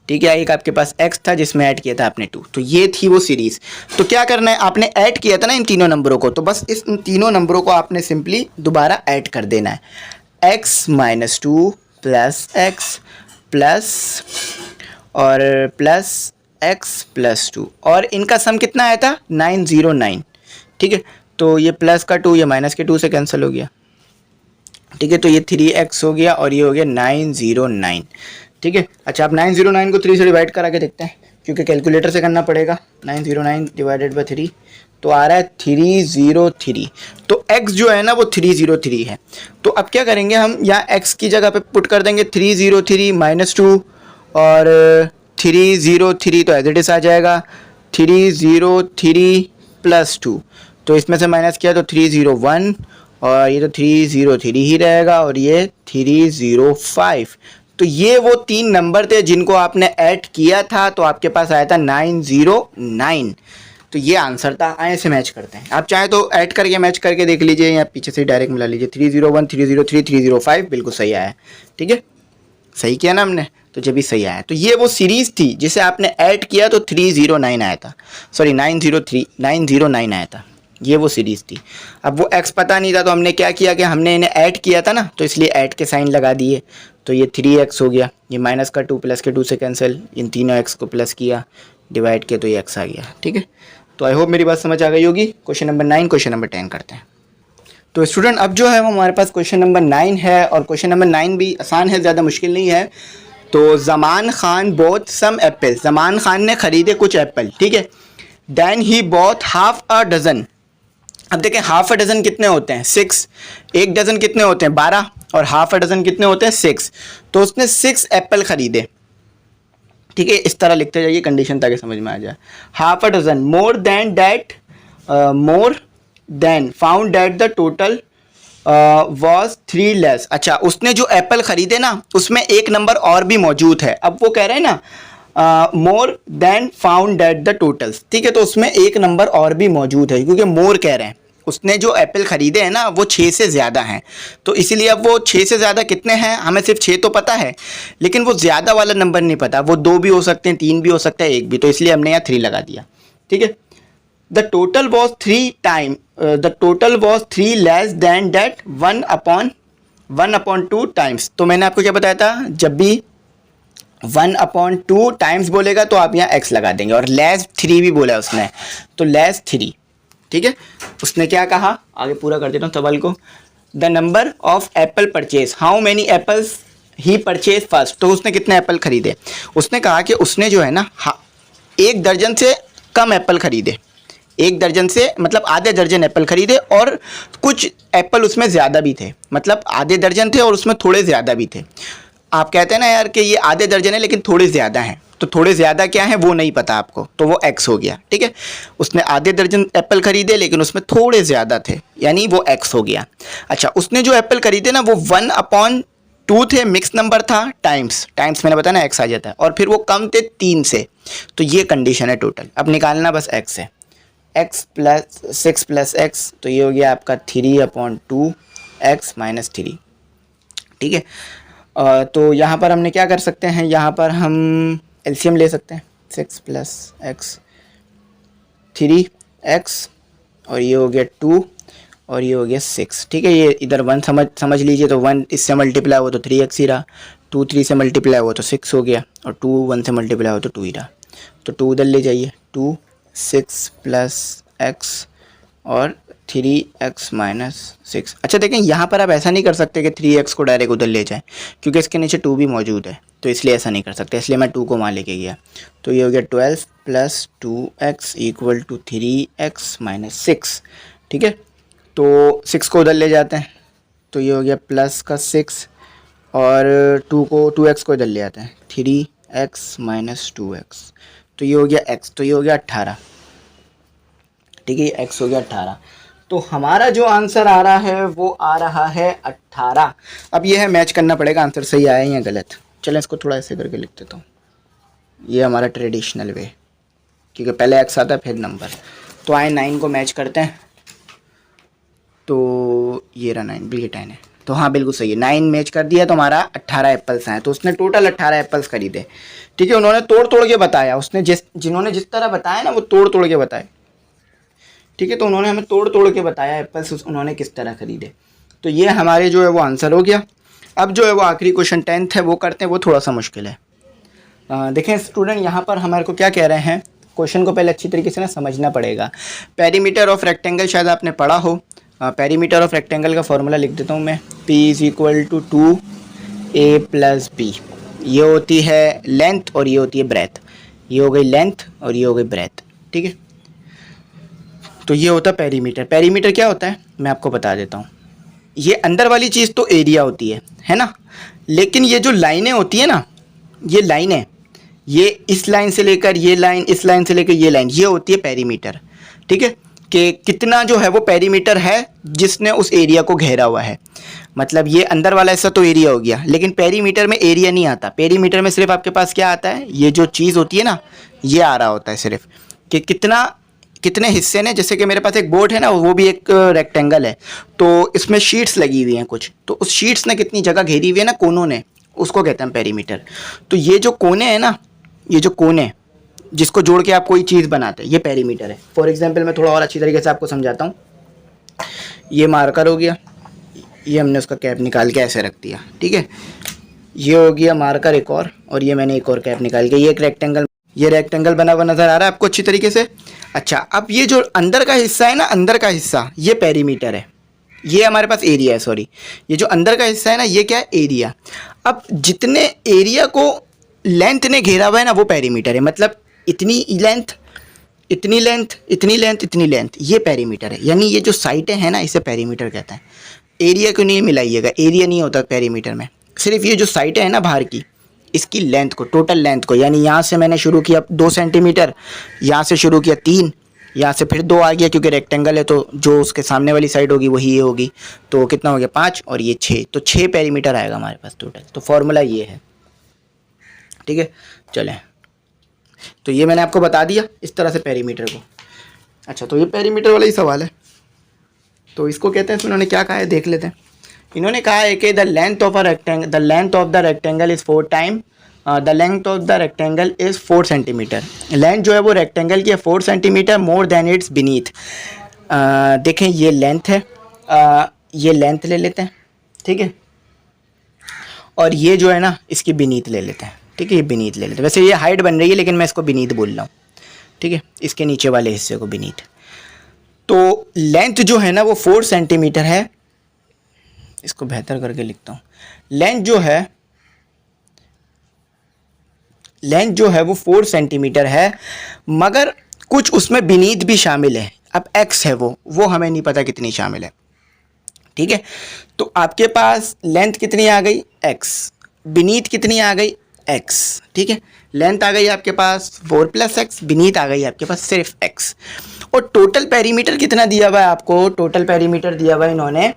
ठीक है, एक आपके पास x था जिसमें ऐड किया था आपने 2। तो ये थी वो सीरीज। तो क्या करना है, आपने ऐड किया था ना इन तीनों नंबरों को, तो बस इन तीनों नंबरों को आपने सिंपली दोबारा ऐड कर देना है, x - 2 प्लस x प्लस और प्लस x+2, और इनका सम कितना आया था 909, ठीक है। तो ये प्लस का 2 ये माइनस के 2 से कैंसिल हो गया, ठीक है, तो ये 3x हो गया और ये हो गया 909, ठीक है। अच्छा, आप 909 को 3 से डिवाइड करा के देखते हैं, क्योंकि कैलकुलेटर से करना पड़ेगा। 909 डिवाइडेड बाय 3, तो आ रहा है 303। तो x जो है ना वो 303 है। तो अब क्या करेंगे हम, यहाँ x की जगह पे पुट कर देंगे 303 माइनस 2 और 303 तो एज इट इज आ जाएगा 303 प्लस 2। तो इसमें से माइनस किया तो 301 और ये तो 303 ही रहेगा और ये 305। तो ये वो 3 नंबर थे जिनको आपने ऐड किया था तो आपके पास आया था 909। तो ये आंसर था। आए से मैच करते हैं, आप चाहे तो ऐड करके मैच करके देख लीजिए या पीछे से डायरेक्ट मिला लीजिए। 301 303 305 बिल्कुल सही आया है। ठीक है, सही किया ना हमने, तो जब भी सही आया। तो ये वो सीरीज़ थी जिसे आपने ऐड किया तो 309 आया था, सॉरी 909 आया था। ये वो सीरीज़ थी। अब वो x पता नहीं था तो हमने क्या किया कि हमने इन्हें ऐड किया था ना, तो इसलिए ऐड के साइन लगा दिए। तो ये 3x हो गया, ये माइनस का 2 प्लस के 2 से कैंसिल, इन तीनों x को प्लस किया, डिवाइड किया तो ये x आ गया। ठीक है, तो आई होप मेरी बात समझ आ गई होगी। क्वेश्चन नंबर 9 क्वेश्चन नंबर 10 करते हैं। तो स्टूडेंट अब जो है वो हमारे पास क्वेश्चन नंबर 9 है और क्वेश्चन नंबर 9 भी आसान है, ज़्यादा मुश्किल नहीं है। तो Zaman Khan bought some apple, Zaman Khan ने ख़रीदे कुछ एप्पल। ठीक है, then he bought half a dozen. अब देखें हाफ अ डज़न कितने होते हैं, 6। एक डज़न कितने होते हैं, 12, और हाफ अ डज़न कितने होते हैं, 6। तो उसने 6 एप्पल ख़रीदे। ठीक है, इस तरह लिखते जाइए कंडीशन ताकि समझ में आ जाए। Half a dozen more than that, more than found that the total was 3 less. अच्छा, उसने जो एप्पल ख़रीदे ना उसमें एक नंबर और भी मौजूद है। अब वो कह रहे हैं ना more than found that the totals. ठीक है, तो उसमें एक नंबर और भी मौजूद है क्योंकि मोर कह रहे हैं, उसने जो एप्पल ख़रीदे हैं ना वो 6 से ज़्यादा हैं। तो इसीलिए अब वो 6 से ज़्यादा कितने हैं, हमें सिर्फ 6 तो पता है लेकिन वो ज़्यादा वाला नंबर नहीं पता। वो 2 भी हो सकते हैं, 3 भी हो सकता है, 1 भी। तो इसलिए हमने यहाँ 3 लगा दिया। ठीक है, the total was 3 less than that 1/2 times. तो मैंने आपको क्या बताया था, जब भी 1/2 टाइम्स बोलेगा तो आप यहाँ x लगा देंगे, और लेस 3 भी बोला उसने तो लेस 3। ठीक है, उसने क्या कहा, आगे पूरा कर देता हूँ सवाल को। The number of Apple purchase, how many apples he purchase first. तो उसने कितने एप्पल खरीदे, उसने कहा कि उसने जो है ना 1 दर्जन से कम एप्पल खरीदे। 1 दर्जन से मतलब आधे दर्जन एप्पल खरीदे और कुछ एप्पल उसमें ज़्यादा भी थे, मतलब आधे दर्जन थे और उसमें थोड़े ज़्यादा भी थे। आप कहते हैं ना यार कि ये आधे दर्जन है लेकिन थोड़े ज़्यादा हैं, तो थोड़े ज़्यादा क्या है वो नहीं पता आपको, तो वो x हो गया। ठीक है, उसने आधे दर्जन एप्पल खरीदे लेकिन उसमें थोड़े ज़्यादा थे, यानी वो x हो गया। अच्छा, उसने जो एप्पल खरीदे ना वो 1/2 थे, मिक्स नंबर था, टाइम्स मैंने बताया ना x आ जाता है, और फिर वो कम थे 3 से। तो ये कंडीशन है टोटल। अब निकालना बस x है, x प्लस 6 प्लस x, तो ये हो गया आपका 3/2 x माइनस 3। ठीक है, तो यहाँ पर हमने क्या कर सकते हैं, यहाँ पर हम एलसीएम ले सकते हैं। 6 प्लस x 3x और ये हो गया 2 और ये हो गया 6। ठीक है, ये इधर 1 समझ लीजिए, तो 1 इससे मल्टीप्लाई हुआ तो 3x ही रहा, 2 3 से मल्टीप्लाई हुआ तो 6 हो गया, और 2 1 से मल्टीप्लाई हुआ तो 2 ही रहा। तो 2 उधर ले जाइए, 2 6 प्लस x और 3x माइनस 6। अच्छा देखें, यहाँ पर आप ऐसा नहीं कर सकते कि 3x को डायरेक्ट उधर ले जाएं क्योंकि इसके नीचे 2 भी मौजूद है, तो इसलिए ऐसा नहीं कर सकते, इसलिए मैं 2 को वहाँ लेके गया। तो ये हो गया 12 plus 2x equal to 3x minus 6। ठीक है, तो 6 को उधर ले जाते हैं, तो ये हो गया प्लस का 6 और 2x को इधर ले आते हैं, 3x माइनस 2x, तो ये हो गया x, तो ये हो गया 18। ठीक है, ये x हो गया 18। तो हमारा जो आंसर आ रहा है वो आ रहा है 18। अब ये है मैच करना पड़ेगा आंसर सही आया या गलत। चलें इसको थोड़ा ऐसे करके लिख देता हूँ, ये हमारा ट्रेडिशनल वे, क्योंकि पहले x आता है फिर नंबर। तो आए 9 को मैच करते हैं, तो ये रहा 9, बिल्कुल 10 है, तो हाँ बिल्कुल सही है। 9 मैच कर दिया तो हमारा 18 एप्पल्स आए, तो उसने टोटल 18 एप्पल्स खरीदे। ठीक है, उन्होंने तोड़ तोड़ के बताया, उसने जिन्होंने जिस तरह बताया ना वो तोड़ तोड़ के बताए। ठीक है, तो उन्होंने हमें तोड़ तोड़ के बताया एप्पल्स उन्होंने किस तरह खरीदे। तो ये हमारे जो है वो आंसर हो गया। अब जो है वो आखिरी क्वेश्चन 10th है वो करते हैं, वो थोड़ा सा मुश्किल है। देखें स्टूडेंट, यहाँ पर हमारे को क्या कह रहे हैं, क्वेश्चन को पहले अच्छी तरीके से ना समझना पड़ेगा। पेरीमीटर ऑफ रेक्टेंगल शायद आपने पढ़ा हो। पेरीमीटर ऑफ रेक्टेंगल का फॉर्मूला लिख देता हूँ मैं, P = 2a + b। ये होती है लेंथ और ये होती है ब्रेथ। ये हो गई लेंथ और ये हो गई ब्रेथ। ठीक है, तो ये होता है पेरीमीटर। पेरीमीटर क्या होता है मैं आपको बता देता हूँ। ये अंदर वाली चीज़ तो एरिया होती है ना, लेकिन ये जो लाइनें होती है ना, ये लाइनें, ये इस लाइन से लेकर ये लाइन, इस लाइन से लेकर ये लाइन, ये होती है पेरीमीटर। ठीक है, कि कितना जो है वो पेरीमीटर है जिसने उस एरिया को घेरा हुआ है। मतलब ये अंदर वाला हिस्सा तो एरिया हो गया, लेकिन पेरीमीटर में एरिया नहीं आता। पेरीमीटर में सिर्फ आपके पास क्या आता है, ये जो चीज़ होती है ना, ये आ रहा होता है सिर्फ, कि कितने हिस्से ने। जैसे कि मेरे पास एक बोर्ड है ना, वो भी एक रेक्टेंगल है, तो इसमें शीट्स लगी हुई हैं कुछ, तो उस शीट्स ने कितनी जगह घेरी हुई है ना, कोनों ने, उसको कहते हैं पेरीमीटर। तो ये जो कोने हैं ना, ये जो कोने जिसको जोड़ के आप कोई चीज़ बनाते हैं, ये पेरीमीटर है। फॉर एग्जांपल मैं थोड़ा और अच्छी तरीके से आपको समझाता हूँ। ये मार्कर हो गया, ये हमने उसका कैप निकाल के ऐसे रख दिया, ठीक है। ये हो गया मार्कर एक और ये मैंने एक और कैप निकाल के, ये एक रेक्टेंगल, ये रेक्टेंगल बना हुआ नज़र आ रहा है आपको अच्छी तरीके से। अच्छा, अब ये जो अंदर का हिस्सा है ना, अंदर का हिस्सा, ये पेरीमीटर है। ये हमारे पास एरिया है, सॉरी, ये जो अंदर का हिस्सा है ना, ये क्या है, एरिया। अब जितने एरिया को लेंथ ने घेरा हुआ है ना, वो पेरीमीटर है। मतलब इतनी लेंथ, इतनी लेंथ, इतनी लेंथ, इतनी लेंथ, ये पेरीमीटर है। यानी ये जो साइटें हैं ना, इसे पेरीमीटर कहते हैं। एरिया को नहीं मिलाइएगा, एरिया नहीं होता पेरीमीटर में, सिर्फ ये जो साइटें हैं ना बाहर की, इसकी लेंथ को, टोटल लेंथ को। यानी यहाँ से मैंने शुरू किया 2 सेंटीमीटर, यहाँ से शुरू किया 3, यहाँ से फिर 2 आ गया, क्योंकि रेक्टेंगल है तो जो उसके सामने वाली साइड होगी वही ये होगी। तो कितना हो गया 5 और ये 6, तो 6 पेरीमीटर आएगा हमारे पास टोटल। तो फॉर्मूला ये है, ठीक है। चलें, तो ये मैंने आपको बता दिया इस तरह से पेरीमीटर को। अच्छा, तो ये पेरीमीटर वाला ही सवाल है, तो इसको कहते हैं, इसमें उन्होंने क्या कहा है देख लेते हैं। इन्होंने कहा है कि the length of the rectangle is 4 time the length of the rectangle is 4 centimetre. Length जो है वो रेक्टेंगल की है 4 centimetre more than it's beneath. देखें ये लेंथ है, ये लेंथ ले लेते हैं, ठीक है, और ये जो है ना इसकी बीनीथ ले लेते हैं, ठीक है, ये बीनीथ ले लेते हैं। वैसे ये हाइट बन रही है लेकिन मैं इसको बीनीथ बोल रहा हूँ, ठीक है, इसके नीचे वाले हिस्से को बीनीथ। तो लेंथ जो है ना वो 4 सेंटीमीटर है। इसको बेहतर करके लिखता हूँ। लेंथ जो है वो 4 सेंटीमीटर है, मगर कुछ उसमें बीनीथ भी शामिल है। अब x है वो हमें नहीं पता कितनी शामिल है, ठीक है। तो आपके पास लेंथ कितनी आ गई x, बीनीथ कितनी आ गई x, ठीक है। लेंथ आ गई आपके पास 4 + x, बीनीथ आ गई आपके पास सिर्फ x। और टोटल पेरीमीटर कितना दिया हुआ है आपको, टोटल पेरीमीटर दिया हुआ है इन्होंने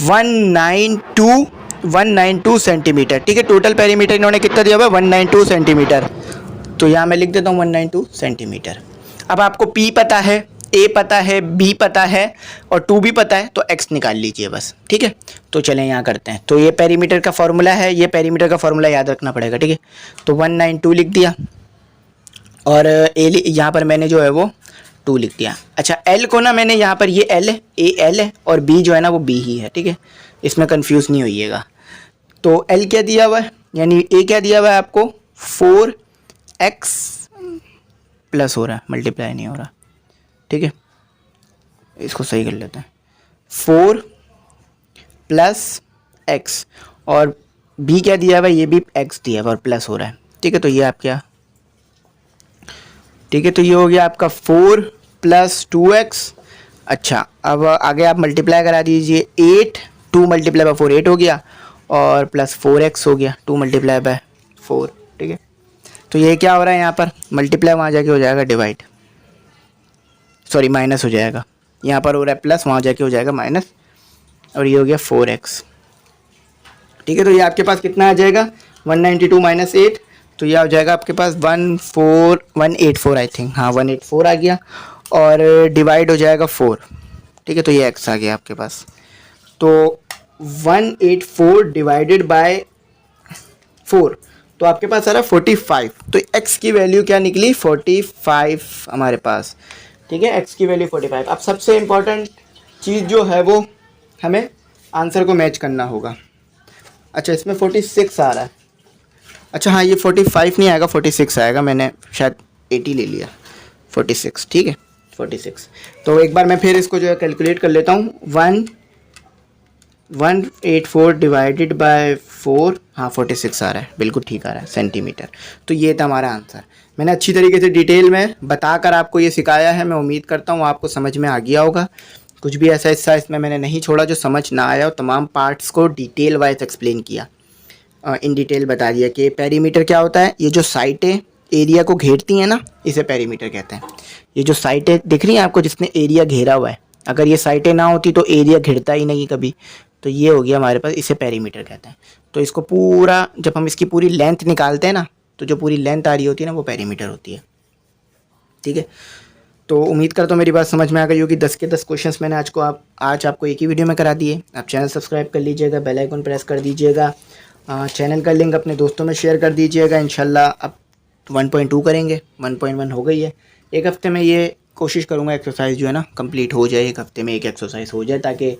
192 सेंटीमीटर, ठीक है। टोटल पेरीमीटर इन्होंने कितना दिया हुआ है 192 सेंटीमीटर। तो यहाँ मैं लिख देता हूँ 192 सेंटीमीटर। अब आपको P पता है, A पता है, B पता है और 2 भी पता है, तो X निकाल लीजिए बस, ठीक है। तो चलें यहाँ करते हैं। तो ये पेरीमीटर का फॉर्मूला है, ये पेरीमीटर का फॉर्मूला याद रखना पड़ेगा, ठीक है। तो 192 लिख दिया और A यहाँ पर मैंने जो है वो 2 लिख दिया। अच्छा, L को ना मैंने यहाँ पर, ये L है, A L है और B जो है ना वो B ही है, ठीक है, इसमें कंफ्यूज नहीं होइएगा। तो L क्या दिया हुआ है, यानी A क्या दिया हुआ है आपको 4x प्लस हो रहा है, मल्टीप्लाई नहीं हो रहा, ठीक है, इसको सही कर लेते हैं, 4 + x और B क्या दिया हुआ है, ये भी x दिया हुआ और प्लस हो रहा है, ठीक है। तो ये आप क्या, ठीक है, तो ये हो गया आपका 4 + 2x। अच्छा, अब आगे आप मल्टीप्लाई करा दीजिए, 8, 2 × 4 8 हो गया और प्लस 4x हो गया, 2 × 4, ठीक है। तो ये क्या हो रहा है यहाँ पर, मल्टीप्लाई वहाँ जाके हो जाएगा डिवाइड, सॉरी माइनस हो जाएगा, यहाँ पर हो रहा है प्लस, वहाँ जाके हो जाएगा माइनस, और ये हो गया 4x, ठीक है। तो ये आपके पास कितना आ जाएगा 192 - 8, तो ये आ जाएगा आपके पास 184 आई थिंक, हाँ 184 आ गया और डिवाइड हो जाएगा 4, ठीक है। तो ये x आ गया आपके पास। तो 184 डिवाइडेड बाय 4, तो आपके पास आ रहा है 45। तो x की वैल्यू क्या निकली 45 हमारे पास, ठीक है, x की वैल्यू 45। अब सबसे इम्पोर्टेंट चीज़ जो है वो हमें आंसर को मैच करना होगा। अच्छा, इसमें 46 आ रहा है, अच्छा हाँ ये 45 नहीं आएगा, 46 आएगा, मैंने शायद 80 ले लिया, 46, ठीक है 46। तो एक बार मैं फिर इसको जो है कैलकुलेट कर लेता हूँ, 184 डिवाइडेड बाय 4, हाँ 46 आ रहा है, बिल्कुल ठीक आ रहा है सेंटीमीटर। तो ये था हमारा आंसर। मैंने अच्छी तरीके से डिटेल में बताकर आपको ये सिखाया है। मैं उम्मीद करता हूँ आपको समझ में आ गया होगा। कुछ भी ऐसा हिस्सा इसमें मैंने नहीं छोड़ा जो समझ ना आया हो। तमाम पार्ट्स को डिटेल वाइज एक्सप्लेन किया, इन डिटेल बता दिया कि पेरीमीटर क्या होता है। ये जो साइटें एरिया को घेरती हैं ना, इसे पेरीमीटर कहते हैं। ये जो साइटें दिख रही हैं आपको जिसने एरिया घेरा हुआ है, अगर ये साइटें ना होती तो एरिया घिरता ही नहीं कभी। तो ये हो गया हमारे पास, इसे पेरीमीटर कहते हैं। तो इसको पूरा, जब हम इसकी पूरी लेंथ निकालते हैं ना, तो जो पूरी लेंथ आ रही होती है ना वो पेरीमीटर होती है। ठीक है, तो उम्मीद करता हूँ मेरी बात समझ में आ गई होगी। 10 के 10 क्वेश्चंस मैंने आज आपको एक ही वीडियो में करा दिए। आप चैनल सब्सक्राइब कर लीजिएगा, बेल आइकन प्रेस कर दीजिएगा, चैनल का लिंक अपने दोस्तों में शेयर कर दीजिएगा। इंशाल्लाह अब 1.2 करेंगे, 1.1 हो गई है। एक हफ्ते में ये कोशिश करूँगा एक्सरसाइज जो है ना कंप्लीट हो जाए, एक हफ्ते में एक एक्सरसाइज हो जाए, ताकि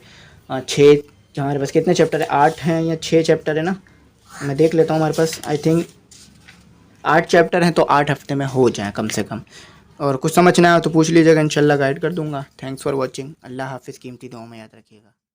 6 हमारे पास कितने चैप्टर है, 8 हैं या 6 चैप्टर है ना, मैं देख लेता हूँ। हमारे पास आई थिंक 8 चैप्टर हैं, तो 8 हफ्ते में हो जाए कम से कम। और कुछ समझ ना आया तो पूछ लीजिएगा, इंशाल्लाह गाइड कर दूंगा। Thanks for watching. अल्लाह हाफिज़। कीमती दुआओं में याद रखिएगा।